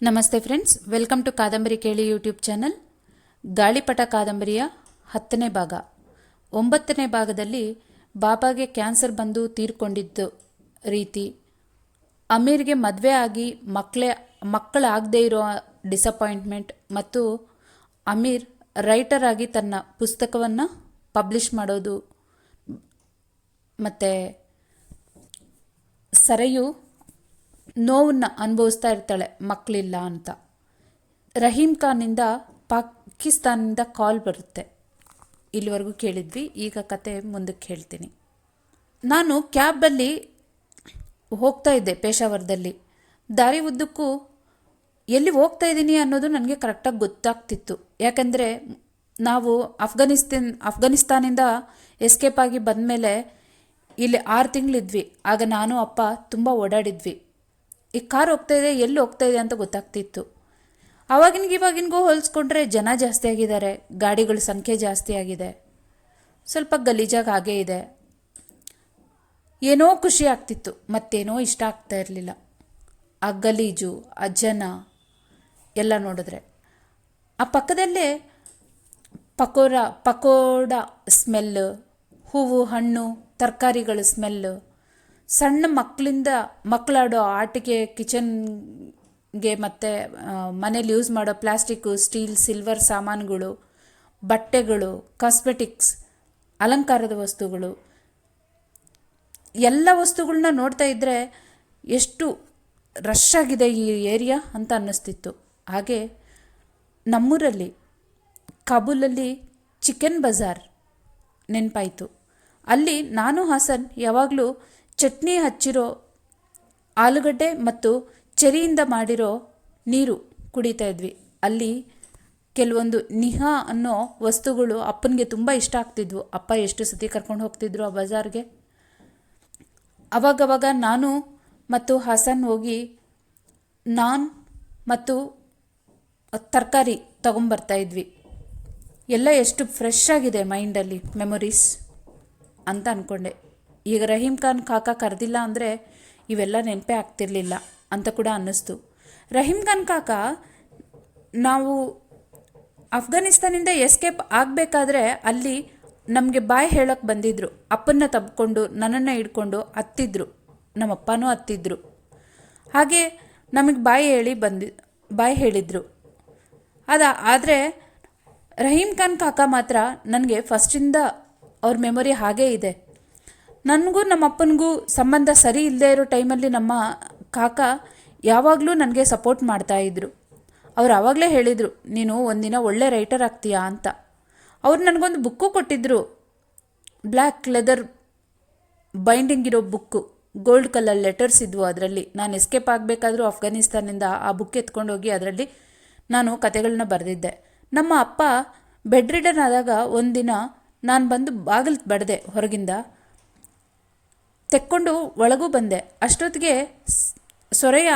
ನಮಸ್ತೆ friends, welcome to ಕಾದಂಬರಿ ಕೇಳಿ ಯೂಟ್ಯೂಬ್ ಚಾನಲ್. ಗಾಳಿಪಟ ಕಾದಂಬರಿಯ 10ನೇ ಭಾಗ. 9ನೇ ಭಾಗದಲ್ಲಿ ಬಾಬಾಗೆ ಕ್ಯಾನ್ಸರ್ ಬಂದು ತೀರ್ಕೊಂಡಿದ್ದು ರೀತಿ, ಅಮೀರ್ಗೆ ಮದುವೆ ಆಗಿ ಮಕ್ಕಳಾಗದೇ ಇರೋ ಡಿಸಪಾಯಿಂಟ್ಮೆಂಟ್ ಮತ್ತು ಅಮೀರ್ ರೈಟರ್ ಆಗಿ ತನ್ನ ಪುಸ್ತಕವನ್ನು ಪಬ್ಲಿಷ್ ಮಾಡೋದು ಮತ್ತು ಸರೆಯು ನೋವನ್ನು ಅನುಭವಿಸ್ತಾ ಇರ್ತಾಳೆ ಮಕ್ಕಳಿಲ್ಲ ಅಂತ. ರಹೀಮ್ ಖಾನಿಂದ ಪಾಕಿಸ್ತಾನದಿಂದ ಕಾಲ್ ಬರುತ್ತೆ. ಇಲ್ಲಿವರೆಗೂ ಕೇಳಿದ್ವಿ. ಈಗ ಕತೆ ಮುಂದಕ್ಕೆ ಹೇಳ್ತೀನಿ. ನಾನು ಕ್ಯಾಬಲ್ಲಿ ಹೋಗ್ತಾ ಇದ್ದೆ ಪೇಶಾವರದಲ್ಲಿ. ದಾರಿ ಉದ್ದಕ್ಕೂ ಎಲ್ಲಿ ಹೋಗ್ತಾ ಇದ್ದೀನಿ ಅನ್ನೋದು ನನಗೆ ಕರೆಕ್ಟಾಗಿ ಗೊತ್ತಾಗ್ತಿತ್ತು. ಯಾಕೆಂದರೆ ನಾವು ಅಫ್ಘಾನಿಸ್ತಾನಿಂದ ಎಸ್ಕೇಪ್ ಆಗಿ ಬಂದಮೇಲೆ ಇಲ್ಲಿ 6 ತಿಂಗಳಿದ್ವಿ. ಆಗ ನಾನು ಅಪ್ಪ ತುಂಬ ಓಡಾಡಿದ್ವಿ. ಈ ಕಾರ್ ಹೋಗ್ತಾ ಇದೆ, ಎಲ್ಲಿ ಹೋಗ್ತಾ ಇದೆ ಅಂತ ಗೊತ್ತಾಗ್ತಿತ್ತು. ಇವಾಗಿನಿಗೂ ಹೋಲಿಸ್ಕೊಂಡ್ರೆ ಜನ ಜಾಸ್ತಿ ಆಗಿದ್ದಾರೆ, ಗಾಡಿಗಳ ಸಂಖ್ಯೆ ಜಾಸ್ತಿ ಆಗಿದೆ, ಸ್ವಲ್ಪ ಗಲೀಜಾಗಿ ಹಾಗೇ ಇದೆ. ಏನೋ ಖುಷಿ ಆಗ್ತಿತ್ತು, ಮತ್ತೇನೋ ಇಷ್ಟ ಆಗ್ತಾ ಇರಲಿಲ್ಲ. ಆ ಗಲೀಜು, ಆ ಜನ ಎಲ್ಲ ನೋಡಿದ್ರೆ. ಆ ಪಕ್ಕದಲ್ಲೇ ಪಕೋಡ ಸ್ಮೆಲ್ಲು, ಹೂವು ಹಣ್ಣು ತರಕಾರಿಗಳ ಸ್ಮೆಲ್ಲು, ಸಣ್ಣ ಮಕ್ಕಳಾಡೋ ಆಟಿಕೆ, ಕಿಚನ್ಗೆ ಮತ್ತು ಮನೇಲಿ ಯೂಸ್ ಮಾಡೋ ಪ್ಲಾಸ್ಟಿಕ್ಕು, ಸ್ಟೀಲ್, ಸಿಲ್ವರ್ ಸಾಮಾನುಗಳು, ಬಟ್ಟೆಗಳು, ಕಾಸ್ಮೆಟಿಕ್ಸ್, ಅಲಂಕಾರದ ವಸ್ತುಗಳು, ಎಲ್ಲ ವಸ್ತುಗಳನ್ನ ನೋಡ್ತಾ ಇದ್ದರೆ ಎಷ್ಟು ರಶ್ ಆಗಿದೆ ಈ ಏರಿಯಾ ಅಂತ ಅನ್ನಿಸ್ತಿತ್ತು. ಹಾಗೆ ನಮ್ಮೂರಲ್ಲಿ ಕಾಬೂಲಲ್ಲಿ ಚಿಕನ್ ಬಜಾರ್ ನೆನಪಾಯಿತು. ಅಲ್ಲಿ ನಾನು ಹಾಸನ್ ಯಾವಾಗಲೂ ಚಟ್ನಿ ಹಚ್ಚಿರೋ ಆಲೂಗಡ್ಡೆ ಮತ್ತು ಚೆರಿಯಿಂದ ಮಾಡಿರೋ ನೀರು ಕುಡಿತಾ ಇದ್ವಿ. ಅಲ್ಲಿ ಕೆಲವೊಂದು ನಿಹಾ ಅನ್ನೋ ವಸ್ತುಗಳು ಅಪ್ಪನಿಗೆ ತುಂಬ ಇಷ್ಟ ಆಗ್ತಿದ್ವು. ಅಪ್ಪ ಎಷ್ಟು ಸತಿ ಕರ್ಕೊಂಡು ಹೋಗ್ತಿದ್ರು ಆ ಬಜಾರ್ಗೆ. ಅವಾಗವಾಗ ನಾನು ಮತ್ತು ಹಾಸನ್ ಹೋಗಿ ನಾನ್ ಮತ್ತು ತರಕಾರಿ ತಗೊಂಬರ್ತಾಯಿದ್ವಿ. ಎಲ್ಲ ಎಷ್ಟು ಫ್ರೆಶ್ ಆಗಿದೆ ಮೈಂಡಲ್ಲಿ, ಮೆಮೊರೀಸ್ ಅಂತ ಅಂದ್ಕೊಂಡೆ. ಈಗ ರಹೀಮ್ ಖಾನ್ ಕಾಕ ಕರೆದಿಲ್ಲ ಅಂದರೆ ಇವೆಲ್ಲ ನೆನಪೇ ಆಗ್ತಿರ್ಲಿಲ್ಲ ಅಂತ ಕೂಡ ಅನ್ನಿಸ್ತು. ರಹೀಮ್ ಖಾನ್ ಕಾಕ ನಾವು ಅಫ್ಘಾನಿಸ್ತಾನಿಂದ ಎಸ್ಕೇಪ್ ಆಗಬೇಕಾದ್ರೆ ಅಲ್ಲಿ ನಮಗೆ ಬಾಯ್ ಹೇಳೋಕ್ಕೆ ಬಂದಿದ್ದರು. ಅಪ್ಪನ್ನ ತಬ್ಕೊಂಡು ನನ್ನನ್ನು ಹಿಡ್ಕೊಂಡು ಹತ್ತಿದ್ರು, ನಮ್ಮಪ್ಪನೂ ಹತ್ತಿದ್ರು. ಹಾಗೆ ನಮಗೆ ಬಾಯ್ ಹೇಳಿದರು. ಆದರೆ ರಹೀಮ್ ಖಾನ್ ಕಾಕ ಮಾತ್ರ ನನಗೆ ಫಸ್ಟಿಂದ ಅವ್ರ ಮೆಮೊರಿ ಹಾಗೇ ಇದೆ. ನನಗೂ ನಮ್ಮ ಅಪ್ಪನಿಗೂ ಸಂಬಂಧ ಸರಿ ಇಲ್ಲದೆ ಇರೋ ಟೈಮಲ್ಲಿ ನಮ್ಮ ಕಾಕ ಯಾವಾಗಲೂ ನನಗೆ ಸಪೋರ್ಟ್ ಮಾಡ್ತಾಯಿದ್ರು. ಅವ್ರು ಆವಾಗಲೇ ಹೇಳಿದರು, ನೀನು ಒಂದಿನ ಒಳ್ಳೆ ರೈಟರ್ ಆಗ್ತೀಯಾ ಅಂತ. ಅವ್ರು ನನಗೊಂದು ಬುಕ್ಕು ಕೊಟ್ಟಿದ್ದರು, ಬ್ಲ್ಯಾಕ್ ಲೆದರ್ ಬೈಂಡಿಂಗ್ ಇರೋ ಬುಕ್ಕು, ಗೋಲ್ಡ್ ಕಲರ್ ಲೆಟರ್ಸ್ ಇದ್ವು ಅದರಲ್ಲಿ. ನಾನು ಎಸ್ಕೇಪ್ ಆಗಬೇಕಾದ್ರೂ ಅಫ್ಘಾನಿಸ್ತಾನಿಂದ ಆ ಬುಕ್ ಎತ್ಕೊಂಡೋಗಿ ಅದರಲ್ಲಿ ನಾನು ಕತೆಗಳನ್ನ ಬರೆದಿದ್ದೆ. ನಮ್ಮ ಅಪ್ಪ ಬೆಡ್ ರಿಡನ್ ಆದಾಗ ಒಂದಿನ ನಾನು ಬಂದು ಬಾಗಿಲು ಬಡಿದೆ, ಹೊರಗಿಂದ ತೆಕ್ಕೊಂಡು ಒಳಗೂ ಬಂದೆ. ಅಷ್ಟೊತ್ತಿಗೆ ಸೊರೆಯ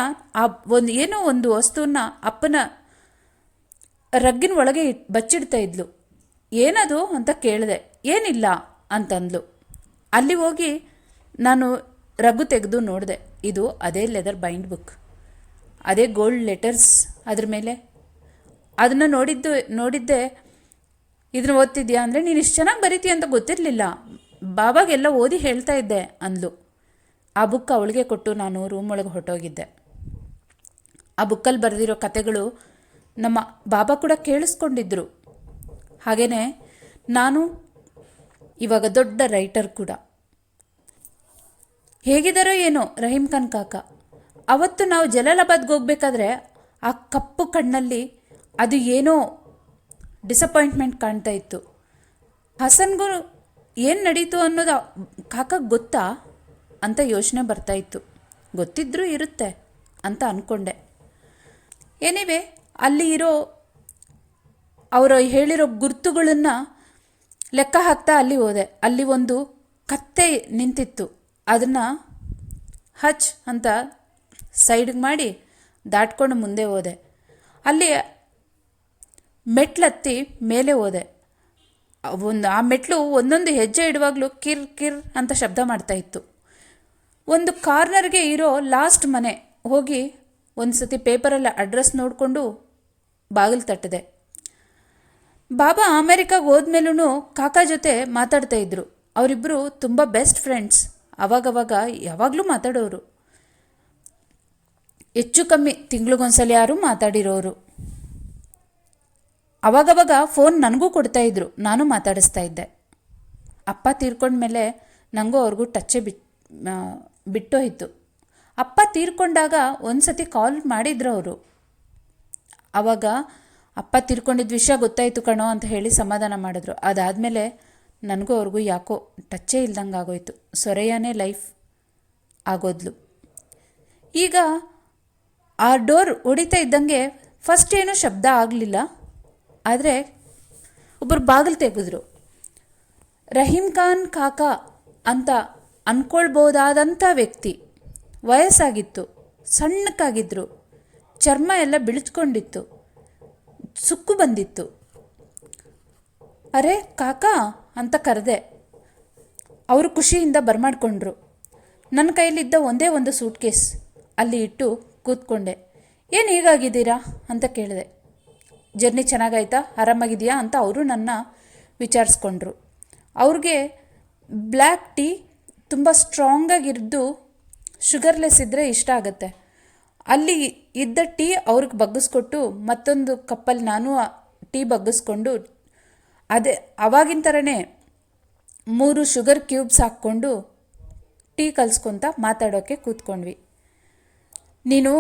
ಏನೋ ಒಂದು ವಸ್ತುವನ್ನ ಅಪ್ಪನ ರಗ್ಗಿನ ಒಳಗೆ ಬಚ್ಚಿಡ್ತಾ ಇದ್ಲು. ಏನದು ಅಂತ ಕೇಳಿದೆ. ಏನಿಲ್ಲ ಅಂತಂದ್ಲು. ಅಲ್ಲಿ ಹೋಗಿ ನಾನು ರಗ್ಗು ತೆಗೆದು ನೋಡಿದೆ. ಇದು ಅದೇ ಲೆದರ್ ಬೈಂಡ್ ಬುಕ್, ಅದೇ ಗೋಲ್ಡ್ ಲೆಟರ್ಸ್ ಅದ್ರ ಮೇಲೆ. ಅದನ್ನು ನೋಡಿದ್ದೆ. ಇದನ್ನ ಓದ್ತಿದ್ಯಾ ಅಂದರೆ, ನೀನು ಇಷ್ಟು ಚೆನ್ನಾಗಿ ಬರೀತೀಯ ಅಂತ ಗೊತ್ತಿರಲಿಲ್ಲ, ಬಾಬಾಗೆಲ್ಲ ಓದಿ ಹೇಳ್ತಾ ಇದ್ದೆ ಅಂದ್ಲು. ಆ ಬುಕ್ ಅವಳಿಗೆ ಕೊಟ್ಟು ನಾನು ರೂಮ್ ಒಳಗೆ ಹೊರಟೋಗಿದ್ದೆ. ಆ ಬುಕ್ಕಲ್ಲಿ ಬರೆದಿರೋ ಕತೆಗಳು ನಮ್ಮ ಬಾಬಾ ಕೂಡ ಕೇಳಿಸ್ಕೊಂಡಿದ್ರು. ಹಾಗೆಯೇ ನಾನು ಇವಾಗ ದೊಡ್ಡ ರೈಟರ್ ಕೂಡ. ಹೇಗಿದ್ದಾರೋ ಏನೋ ರಹೀಮ್ ಖಾನ್ ಕಾಕ. ಅವತ್ತು ನಾವು ಜಲಾಲಾಬಾದ್ಗೆ ಹೋಗ್ಬೇಕಾದ್ರೆ ಆ ಕಪ್ಪು ಕಣ್ಣಲ್ಲಿ ಅದು ಏನೋ ಡಿಸಪಾಯಿಂಟ್ಮೆಂಟ್ ಕಾಣ್ತಾ ಇತ್ತು. ಹಸನ್ಗೂ ಏನು ನಡೀತು ಅನ್ನೋದು ಕಾಕಗೆ ಗೊತ್ತಾ ಅಂತ ಯೋಚನೆ ಬರ್ತಾಯಿತ್ತು. ಗೊತ್ತಿದ್ರೂ ಇರುತ್ತೆ ಅಂತ ಅಂದ್ಕೊಂಡೆ. ಏನಿವೆ ಅಲ್ಲಿ ಅವರು ಹೇಳಿರೋ ಗುರುತುಗಳನ್ನು ಲೆಕ್ಕ ಹಾಕ್ತಾ ಅಲ್ಲಿ ಹೋದೆ. ಅಲ್ಲಿ ಒಂದು ಕತ್ತೆ ನಿಂತಿತ್ತು. ಅದನ್ನು ಹಚ್ ಅಂತ ಸೈಡ್ಗೆ ಮಾಡಿ ದಾಟ್ಕೊಂಡು ಮುಂದೆ ಹೋದೆ. ಅಲ್ಲಿ ಮೆಟ್ಲತ್ತಿ ಮೇಲೆ ಹೋದೆ. ಆ ಮೆಟ್ಲು ಒಂದೊಂದು ಹೆಜ್ಜೆ ಇಡುವಾಗಲೂ ಕಿರ್ ಕಿರ್ ಅಂತ ಶಬ್ದ ಮಾಡ್ತಾಯಿತ್ತು. ಒಂದು ಕಾರ್ನರ್ಗೆ ಇರೋ ಲಾಸ್ಟ್ ಮನೆ ಹೋಗಿ ಒಂದು ಸತಿ ಪೇಪರಲ್ಲಿ ಅಡ್ರೆಸ್ ನೋಡಿಕೊಂಡು ಬಾಗಿಲು ತಟ್ಟಿದೆ. ಬಾಬಾ ಅಮೇರಿಕಾಗೆ ಹೋದ್ಮೇಲೂ ಕಾಕಾ ಜೊತೆ ಮಾತಾಡ್ತಾ ಇದ್ರು. ಅವರಿಬ್ಬರು ತುಂಬ ಬೆಸ್ಟ್ ಫ್ರೆಂಡ್ಸ್. ಅವಾಗವಾಗ ಯಾವಾಗಲೂ ಮಾತಾಡೋರು. ಹೆಚ್ಚು ಕಮ್ಮಿ ತಿಂಗಳಿಗೊಂದ್ಸಲ ಯಾರು ಮಾತಾಡಿರೋರು. ಅವಾಗವಾಗ ಫೋನ್ ನನಗೂ ಕೊಡ್ತಾಯಿದ್ರು, ನಾನು ಮಾತಾಡಿಸ್ತಾ ಇದ್ದೆ. ಅಪ್ಪ ತೀರ್ಕೊಂಡ್ಮೇಲೆ ನನಗೂ ಅವ್ರಿಗೂ ಟಚ್ಚೇ ಬಿಟ್ಟೋಯ್ತು. ಅಪ್ಪ ತೀರ್ಕೊಂಡಾಗ ಒಂದು ಸತಿ ಕಾಲ್ ಮಾಡಿದ್ರು ಅವರು. ಆವಾಗ ಅಪ್ಪ ತೀರ್ಕೊಂಡಿದ್ದ ವಿಷಯ ಗೊತ್ತಾಯಿತು ಕಣೋ ಅಂತ ಹೇಳಿ ಸಮಾಧಾನ ಮಾಡಿದ್ರು. ಅದಾದಮೇಲೆ ನನಗೂ ಅವ್ರಿಗೂ ಯಾಕೋ ಟಚ್ಚೇ ಇಲ್ದಂಗೆ ಆಗೋಯ್ತು. ಸೊರೆಯಾನೇ ಲೈಫ್ ಆಗೋದ್ಲು. ಈಗ ಆ ಡೋರ್ ಹೊಡಿತಾ ಇದ್ದಂಗೆ ಫಸ್ಟ್ ಏನೂ ಶಬ್ದ ಆಗಲಿಲ್ಲ. ಆದರೆ ಒಬ್ಬರು ಬಾಗಿಲು ತೆಗೆದ್ರು. ರಹೀಂ ಖಾನ್ ಕಾಕಾ ಅಂತ ಅಂದ್ಕೊಳ್ಬೋದಾದಂಥ ವ್ಯಕ್ತಿ. ವಯಸ್ಸಾಗಿತ್ತು, ಸಣ್ಣಕ್ಕಾಗಿದ್ದರು, ಚರ್ಮ ಎಲ್ಲ ಬಿಳಿಸ್ಕೊಂಡಿತ್ತು, ಸುಕ್ಕು ಬಂದಿತ್ತು. ಅರೆ ಕಾಕಾ ಅಂತ ಕರೆದೆ. ಅವರು ಖುಷಿಯಿಂದ ಬರಮಾಡ್ಕೊಂಡ್ರು. ನನ್ನ ಕೈಲಿದ್ದ ಒಂದೇ ಒಂದು ಸೂಟ್ ಕೇಸ್ ಅಲ್ಲಿ ಇಟ್ಟು ಕೂತ್ಕೊಂಡೆ. ಏನು ಹೀಗಾಗಿದ್ದೀರಾ ಅಂತ ಕೇಳಿದೆ. ಜರ್ನಿ ಚೆನ್ನಾಗಾಯ್ತಾ, ಆರಾಮಾಗಿದೆಯಾ ಅಂತ ಅವರು ನನ್ನ ವಿಚಾರಿಸ್ಕೊಂಡ್ರು. ಅವ್ರಿಗೆ ಬ್ಲ್ಯಾಕ್ ಟೀ ತುಂಬ ಸ್ಟ್ರಾಂಗಾಗಿದ್ದು ಶುಗರ್ಲೆಸ್ ಇದ್ದರೆ ಇಷ್ಟ ಆಗುತ್ತೆ. ಅಲ್ಲಿ ಇದ್ದ ಟೀ ಅವ್ರಿಗೆ ಬಗ್ಗಿಸ್ಕೊಟ್ಟು ಮತ್ತೊಂದು ಕಪ್ಪಲ್ಲಿ ನಾನು ಟೀ ಬಗ್ಗಿಸ್ಕೊಂಡು ಅದೇ ಅವಾಗಿನ ಥರನೇ 3 ಶುಗರ್ ಕ್ಯೂಬ್ಸ್ ಹಾಕ್ಕೊಂಡು ಟೀ ಕಲಿಸ್ಕೊತ ಮಾತಾಡೋಕ್ಕೆ ಕೂತ್ಕೊಂಡ್ವಿ. ನೀನು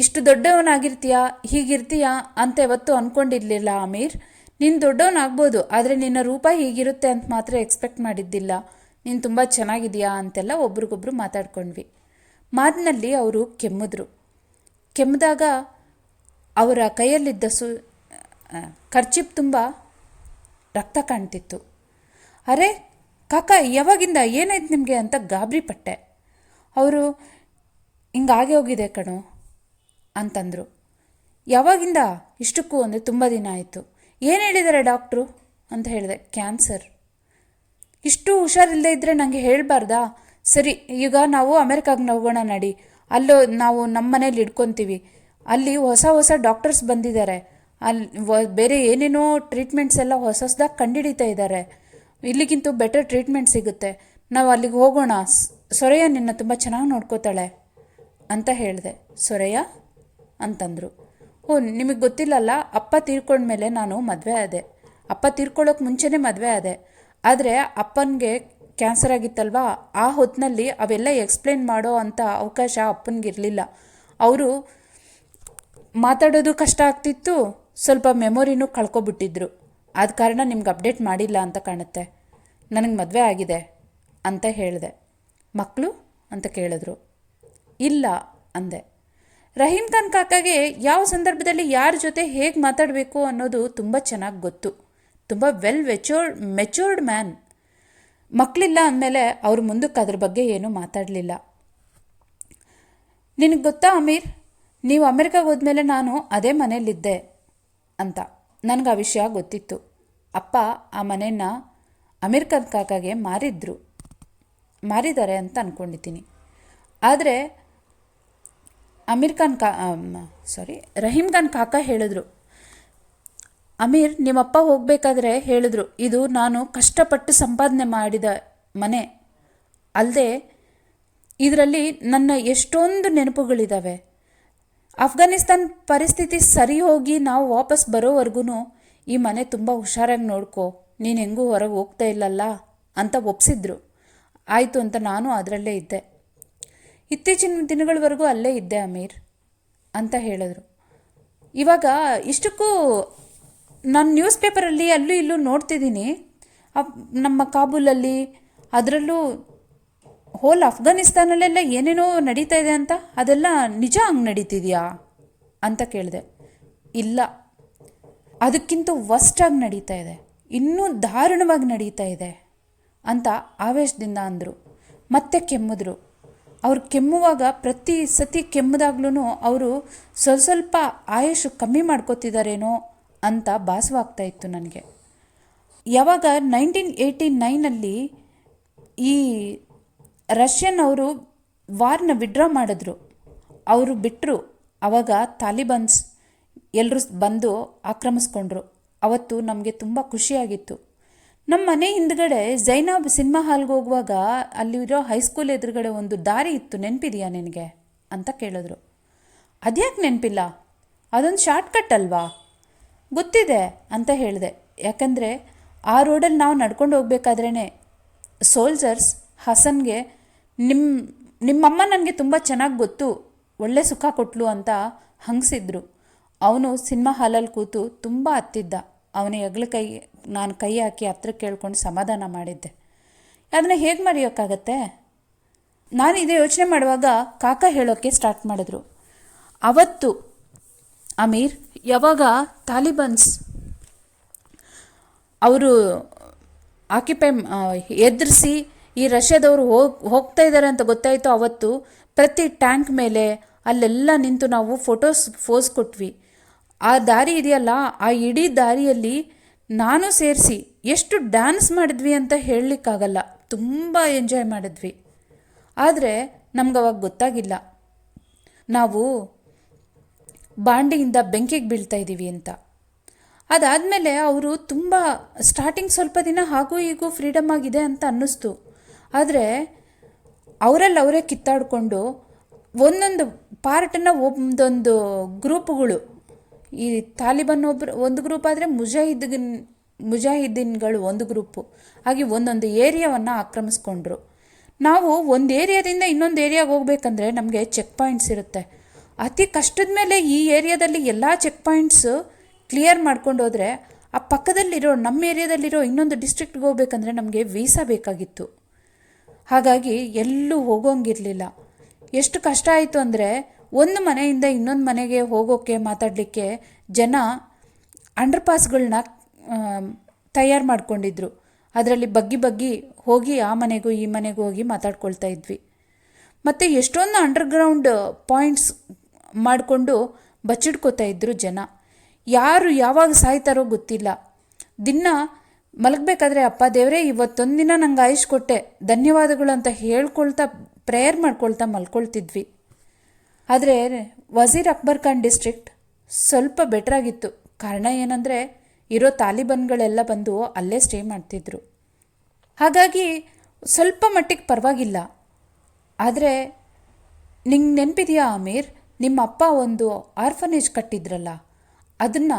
ಇಷ್ಟು ದೊಡ್ಡವನಾಗಿರ್ತೀಯಾ, ಹೀಗಿರ್ತೀಯಾ ಅಂತ ಯಾವತ್ತೂ ಅಂದ್ಕೊಂಡಿರಲಿಲ್ಲ ಅಮೀರ್. ನೀನು ದೊಡ್ಡವನಾಗ್ಬೋದು, ಆದರೆ ನಿನ್ನ ರೂಪ ಹೀಗಿರುತ್ತೆ ಅಂತ ಮಾತ್ರ ಎಕ್ಸ್ಪೆಕ್ಟ್ ಮಾಡಿದ್ದಿಲ್ಲ. ನೀನು ತುಂಬ ಚೆನ್ನಾಗಿದೆಯಾ ಅಂತೆಲ್ಲ ಒಬ್ರಿಗೊಬ್ರು ಮಾತಾಡ್ಕೊಂಡ್ವಿ. ಮಾತಿನಲ್ಲಿ ಅವರು ಕೆಮ್ಮಿದ್ರು. ಕೆಮ್ಮಿದಾಗ ಅವರ ಕೈಯಲ್ಲಿದ್ದ ಕರ್ಚಿಪ್ ತುಂಬ ರಕ್ತ ಕಾಣ್ತಿತ್ತು. ಅರೆ ಕಾಕ ಯಾವಾಗಿಂದ ಏನಾಯ್ತು ನಿಮಗೆ ಅಂತ ಗಾಬರಿ ಪಟ್ಟೆ. ಅವರು ಹಿಂಗಾಗೆ ಹೋಗಿದೆ ಕಣೋ ಅಂತಂದರು. ಯಾವಾಗಿಂದ? ಇಷ್ಟಕ್ಕೂ ಅಂದರೆ ತುಂಬ ದಿನ ಆಯಿತು. ಏನು ಹೇಳಿದ್ದಾರೆ ಡಾಕ್ಟ್ರು ಅಂತ ಹೇಳಿದೆ. ಕ್ಯಾನ್ಸರ್. ಇಷ್ಟು ಹುಷಾರಿಲ್ಲದೆ ಇದ್ದರೆ ನನಗೆ ಹೇಳಬಾರ್ದಾ? ಸರಿ, ಈಗ ನಾವು ಅಮೆರಿಕಾಗೆ ಹೋಗೋಣ ನಡಿ. ಅಲ್ಲೋ ನಾವು ನಮ್ಮ ಮನೇಲಿ ಇಟ್ಕೊತೀವಿ. ಅಲ್ಲಿ ಹೊಸ ಡಾಕ್ಟರ್ಸ್ ಬಂದಿದ್ದಾರೆ. ಅಲ್ಲಿ ಬೇರೆ ಏನೇನೋ ಟ್ರೀಟ್ಮೆಂಟ್ಸ್ ಎಲ್ಲ ಹೊಸದಾಗಿ ಕಂಡುಹಿಡಿತಾ ಇದ್ದಾರೆ. ಇಲ್ಲಿಗಿಂತೂ ಬೆಟರ್ ಟ್ರೀಟ್ಮೆಂಟ್ ಸಿಗುತ್ತೆ. ನಾವು ಅಲ್ಲಿಗೆ ಹೋಗೋಣ. ಸೊರೆಯ ನಿನ್ನ ತುಂಬ ಚೆನ್ನಾಗಿ ನೋಡ್ಕೋತಾಳೆ ಅಂತ ಹೇಳಿದೆ. ಸೊರೆಯ ಅಂತಂದರು. ಓ, ನಿಮಗೆ ಗೊತ್ತಿಲ್ಲಲ್ಲ, ಅಪ್ಪ ತೀರ್ಕೊಂಡ್ಮೇಲೆ ನಾನು ಮದುವೆ ಆದೆ. ಅಪ್ಪ ತೀರ್ಕೊಳ್ಳೋಕೆ ಮುಂಚೆನೇ ಮದುವೆ ಆದೆ. ಆದರೆ ಅಪ್ಪನಿಗೆ ಕ್ಯಾನ್ಸರ್ ಆಗಿತ್ತಲ್ವಾ, ಆ ಹೊತ್ತಿನಲ್ಲಿ ಅವೆಲ್ಲ ಎಕ್ಸ್ಪ್ಲೇನ್ ಮಾಡೋ ಅಂಥ ಅವಕಾಶ ಅಪ್ಪನಿಗಿರಲಿಲ್ಲ. ಅವರು ಮಾತಾಡೋದು ಕಷ್ಟ ಆಗ್ತಿತ್ತು, ಸ್ವಲ್ಪ ಮೆಮೊರಿನೂ ಕಳ್ಕೊಬಿಟ್ಟಿದ್ರು. ಆದ ಕಾರಣ ನಿಮ್ಗೆ ಅಪ್ಡೇಟ್ ಮಾಡಿಲ್ಲ ಅಂತ ಕಾಣುತ್ತೆ. ನನಗೆ ಮದುವೆ ಆಗಿದೆ ಅಂತ ಹೇಳಿದೆ. ಮಕ್ಕಳು ಅಂತ ಕೇಳಿದ್ರು. ಇಲ್ಲ ಅಂದೆ. ರಹೀಂ ಖಾನ್ ಕಾಕಾಗೆ ಯಾವ ಸಂದರ್ಭದಲ್ಲಿ ಯಾರ ಜೊತೆ ಹೇಗೆ ಮಾತಾಡಬೇಕು ಅನ್ನೋದು ತುಂಬ ಚೆನ್ನಾಗಿ ಗೊತ್ತು. ತುಂಬ ಮೆಚೂರ್ಡ್ ಮ್ಯಾನ್. ಮಕ್ಕಳಿಲ್ಲ ಅಂದಮೇಲೆ ಅವ್ರ ಮುಂದಕ್ಕೆ ಅದ್ರ ಬಗ್ಗೆ ಏನೂ ಮಾತಾಡಲಿಲ್ಲ. ನಿನಗೆ ಗೊತ್ತಾ ಅಮೀರ್, ನೀವು ಅಮೆರಿಕಾಗೆ ಹೋದ್ಮೇಲೆ ನಾನು ಅದೇ ಮನೇಲಿದ್ದೆ ಅಂತ. ನನಗೆ ಆ ವಿಷಯ ಗೊತ್ತಿತ್ತು. ಅಪ್ಪ ಆ ಮನೇನ ಅಮೀರ್ ಖಾನ್ ಕಾಕಾಗೆ ಮಾರಿದ್ದಾರೆ ಅಂತ ಅಂದ್ಕೊಂಡಿದ್ದೀನಿ. ಆದರೆ ರಹೀಂ ಖಾನ್ ಕಾಕಾ ಹೇಳಿದ್ರು, ಅಮೀರ್ ನಿಮ್ಮಪ್ಪ ಹೋಗಬೇಕಾದ್ರೆ ಹೇಳಿದ್ರು, ಇದು ನಾನು ಕಷ್ಟಪಟ್ಟು ಸಂಪಾದನೆ ಮಾಡಿದ ಮನೆ ಅಲ್ಲದೆ ಇದರಲ್ಲಿ ನನ್ನ ಎಷ್ಟೊಂದು ನೆನಪುಗಳಿದ್ದಾವೆ. ಅಫ್ಘಾನಿಸ್ತಾನ್ ಪರಿಸ್ಥಿತಿ ಸರಿ ಹೋಗಿ ನಾವು ವಾಪಸ್ ಬರೋವರೆಗೂ ಈ ಮನೆ ತುಂಬ ಹುಷಾರಾಗಿ ನೋಡ್ಕೋ, ನೀನು ಹೆಂಗೂ ಹೊರಗೆ ಹೋಗ್ತಾ ಇಲ್ಲಲ್ಲ ಅಂತ ಒಪ್ಪಿಸಿದ್ರು. ಆಯಿತು ಅಂತ ನಾನು ಅದರಲ್ಲೇ ಇದ್ದೆ. ಇತ್ತೀಚಿನ ದಿನಗಳವರೆಗೂ ಅಲ್ಲೇ ಇದ್ದೆ ಅಮೀರ್ ಅಂತ ಹೇಳಿದ್ರು. ಇವಾಗ ಇಷ್ಟಕ್ಕೂ ನಾನು ನ್ಯೂಸ್ ಪೇಪರಲ್ಲಿ ಅಲ್ಲೂ ಇಲ್ಲೂ ನೋಡ್ತಿದ್ದೀನಿ, ನಮ್ಮ ಕಾಬೂಲಲ್ಲಿ, ಅದರಲ್ಲೂ ಹೋಲ್ ಅಫ್ಘಾನಿಸ್ತಾನಲ್ಲೆಲ್ಲ ಏನೇನೋ ನಡೀತಾ ಇದೆ ಅಂತ. ಅದೆಲ್ಲ ನಿಜ ಹಂಗೆ ನಡೀತಿದೆಯಾ ಅಂತ ಕೇಳಿದೆ. ಇಲ್ಲ, ಅದಕ್ಕಿಂತ ವರ್ಸ್ಟಾಗಿ ನಡೀತಾ ಇದೆ, ಇನ್ನೂ ದಾರುಣವಾಗಿ ನಡೀತಾ ಇದೆ ಅಂತ ಆವೇಶದಿಂದ ಅಂದರು. ಮತ್ತೆ ಕೆಮ್ಮಿದ್ರು. ಅವ್ರು ಕೆಮ್ಮುವಾಗ ಪ್ರತಿ ಸತಿ ಕೆಮ್ಮಿದಾಗ್ಲೂ ಅವರು ಸ್ವಲ್ಪ ಆಯುಷು ಕಮ್ಮಿ ಮಾಡ್ಕೋತಿದ್ದಾರೇನೋ ಅಂತ ಭಾಸವಾಗ್ತಾ ಇತ್ತು ನನಗೆ. ಯಾವಾಗ 1989 ಈ ರಷ್ಯನ್ ಅವರು ವಾರ್ನ ವಿಡ್ರಾ ಮಾಡಿದ್ರು, ಅವರು ಬಿಟ್ಟರು. ಆವಾಗ ತಾಲಿಬಾನ್ಸ್ ಎಲ್ಲರೂ ಬಂದು ಆಕ್ರಮಿಸ್ಕೊಂಡ್ರು. ಅವತ್ತು ನಮಗೆ ತುಂಬ ಖುಷಿಯಾಗಿತ್ತು. ನಮ್ಮ ಮನೆ ಹಿಂದ್ಗಡೆ ಜೈನಬ್ ಸಿನಿಮಾ ಹಾಲ್ಗೆ ಹೋಗುವಾಗ ಅಲ್ಲಿರೋ ಹೈಸ್ಕೂಲ್ ಎದುರುಗಡೆ ಒಂದು ದಾರಿ ಇತ್ತು, ನೆನಪಿದೆಯಾ ನಿನಗೆ ಅಂತ ಕೇಳಿದ್ರು. ಅದ್ಯಾಕೆ ನೆನಪಿಲ್ಲ? ಅದೊಂದು ಶಾರ್ಟ್ಕಟ್ ಅಲ್ವಾ? ಗೊತ್ತಿದೆ ಅಂತ ಹೇಳಿದೆ. ಯಾಕಂದರೆ ಆ ರೋಡಲ್ಲಿ ನಾವು ನಡ್ಕೊಂಡು ಹೋಗ್ಬೇಕಾದ್ರೇ ಸೋಲ್ಜರ್ಸ್ ಹಸನ್ಗೆ ನಿಮ್ಮಮ್ಮ ನನಗೆ ತುಂಬ ಚೆನ್ನಾಗಿ ಗೊತ್ತು, ಒಳ್ಳೆ ಸುಖ ಕೊಟ್ಲು ಅಂತ ಹಂಗಿಸಿದ್ರು. ಅವನು ಸಿನಿಮಾ ಹಾಲಲ್ಲಿ ಕೂತು ತುಂಬ ಹತ್ತಿದ್ದ. ಅವನ ಹೆಗ್ಲ ನಾನು ಕೈ ಹಾಕಿ ಹತ್ರ ಕೇಳ್ಕೊಂಡು ಸಮಾಧಾನ ಮಾಡಿದ್ದೆ. ಅದನ್ನು ಹೇಗೆ ಮರೆಯೋಕ್ಕಾಗತ್ತೆ? ನಾನು ಇದೇ ಯೋಚನೆ ಮಾಡುವಾಗ ಕಾಕ ಹೇಳೋಕ್ಕೆ ಸ್ಟಾರ್ಟ್ ಮಾಡಿದ್ರು. ಅವತ್ತು ಅಮೀರ್, ಯಾವಾಗ ತಾಲಿಬಾನ್ಸ್ ಅವರು ಆಕ್ಯುಪೈ ಎದುರಿಸಿ ಈ ರಷ್ಯಾದವರು ಹೋಗ್ತಾ ಇದ್ದಾರೆ ಅಂತ ಗೊತ್ತಾಯಿತು, ಅವತ್ತು ಪ್ರತಿ ಟ್ಯಾಂಕ್ ಮೇಲೆ ಅಲ್ಲೆಲ್ಲ ನಿಂತು ನಾವು ಫೋಸ್ ಕೊಟ್ವಿ. ಆ ದಾರಿ ಇದೆಯಲ್ಲ, ಆ ಇಡೀ ದಾರಿಯಲ್ಲಿ ನಾನು ಸೇರಿಸಿ ಎಷ್ಟು ಡ್ಯಾನ್ಸ್ ಮಾಡಿದ್ವಿ ಅಂತ ಹೇಳಲಿಕ್ಕಾಗಲ್ಲ. ತುಂಬ ಎಂಜಾಯ್ ಮಾಡಿದ್ವಿ. ಆದರೆ ನಮ್ಗವಾಗ ಗೊತ್ತಾಗಿಲ್ಲ ನಾವು ಬಾಂಡಿಯಿಂದ ಬೆಂಕಿಗೆ ಬೀಳ್ತಾ ಇದ್ದೀವಿ ಅಂತ. ಅದಾದಮೇಲೆ ಅವರು ತುಂಬ ಸ್ಟಾರ್ಟಿಂಗ್ ಸ್ವಲ್ಪ ದಿನ ಹಾಗೂ ಹೀಗೂ ಫ್ರೀಡಮ್ ಆಗಿದೆ ಅಂತ ಅನ್ನಿಸ್ತು. ಆದರೆ ಅವರೇ ಕಿತ್ತಾಡಿಕೊಂಡು ಒಂದೊಂದು ಪಾರ್ಟನ್ನು ಒಂದೊಂದು ಗ್ರೂಪ್ಗಳು, ಈ ತಾಲಿಬಾನ್ ಒಂದು ಗ್ರೂಪ್ ಆದರೆ ಮುಜಾಹಿದ್ದೀನ್ಗಳು ಒಂದು ಗ್ರೂಪು, ಹಾಗೆ ಒಂದೊಂದು ಏರಿಯಾವನ್ನು ಆಕ್ರಮಿಸ್ಕೊಂಡ್ರು. ನಾವು ಒಂದು ಏರಿಯಾದಿಂದ ಇನ್ನೊಂದು ಏರಿಯಾಗೆ ಹೋಗ್ಬೇಕಂದ್ರೆ ನಮಗೆ ಚೆಕ್ ಪಾಯಿಂಟ್ಸ್ ಇರುತ್ತೆ. ಅತಿ ಕಷ್ಟದ ಮೇಲೆ ಈ ಏರಿಯಾದಲ್ಲಿ ಎಲ್ಲ ಚೆಕ್ ಪಾಯಿಂಟ್ಸು ಕ್ಲಿಯರ್ ಮಾಡ್ಕೊಂಡು ಹೋದರೆ ಆ ಪಕ್ಕದಲ್ಲಿರೋ ನಮ್ಮ ಏರಿಯಾದಲ್ಲಿರೋ ಇನ್ನೊಂದು ಡಿಸ್ಟ್ರಿಕ್ಟ್ಗೆ ಹೋಗ್ಬೇಕಂದ್ರೆ ನಮಗೆ ವೀಸಾ ಬೇಕಾಗಿತ್ತು. ಹಾಗಾಗಿ ಎಲ್ಲೂ ಹೋಗೋಂಗಿರಲಿಲ್ಲ. ಎಷ್ಟು ಕಷ್ಟ ಆಯಿತು ಅಂದರೆ ಒಂದು ಮನೆಯಿಂದ ಇನ್ನೊಂದು ಮನೆಗೆ ಹೋಗೋಕ್ಕೆ ಮಾತಾಡಲಿಕ್ಕೆ ಜನ ಅಂಡರ್ ಪಾಸ್ಗಳನ್ನ ತಯಾರು ಮಾಡ್ಕೊಂಡಿದ್ರು. ಅದರಲ್ಲಿ ಬಗ್ಗಿ ಹೋಗಿ ಆ ಮನೆಗೂ ಈ ಮನೆಗೂ ಹೋಗಿ ಮಾತಾಡ್ಕೊಳ್ತಾ ಇದ್ವಿ. ಮತ್ತು ಎಷ್ಟೊಂದು ಅಂಡರ್ಗ್ರೌಂಡ್ ಪಾಯಿಂಟ್ಸ್ ಮಾಡಿಕೊಂಡು ಬಚ್ಚಿಡ್ಕೋತಾ ಇದ್ದರು ಜನ. ಯಾರು ಯಾವಾಗ ಸಾಯ್ತಾರೋ ಗೊತ್ತಿಲ್ಲ. ದಿನ ಮಲಗಬೇಕಾದ್ರೆ ಅಪ್ಪ ದೇವರೇ ಇವತ್ತೊಂದಿನ ನಂಗೆ ಆಯುಷ್ ಕೊಟ್ಟೆ, ಧನ್ಯವಾದಗಳು ಅಂತ ಹೇಳ್ಕೊಳ್ತಾ ಪ್ರೇಯರ್ ಮಾಡ್ಕೊಳ್ತಾ ಮಲ್ಕೊಳ್ತಿದ್ವಿ. ಆದರೆ ವಜೀರ್ ಅಕ್ಬರ್ ಖಾನ್ ಡಿಸ್ಟ್ರಿಕ್ಟ್ ಸ್ವಲ್ಪ ಬೆಟ್ರಾಗಿತ್ತು. ಕಾರಣ ಏನಂದರೆ ಇರೋ ತಾಲಿಬಾನ್ಗಳೆಲ್ಲ ಬಂದು ಅಲ್ಲೇ ಸ್ಟೇ ಮಾಡ್ತಿದ್ರು. ಹಾಗಾಗಿ ಸ್ವಲ್ಪ ಮಟ್ಟಿಗೆ ಪರವಾಗಿಲ್ಲ. ಆದರೆ ನಿಂಗೆ ನೆನಪಿದೆಯಾ ಅಮೀರ್, ನಿಮ್ಮ ಅಪ್ಪ ಒಂದು ಆರ್ಫನೇಜ್ ಕಟ್ಟಿದ್ರಲ್ಲ, ಅದನ್ನು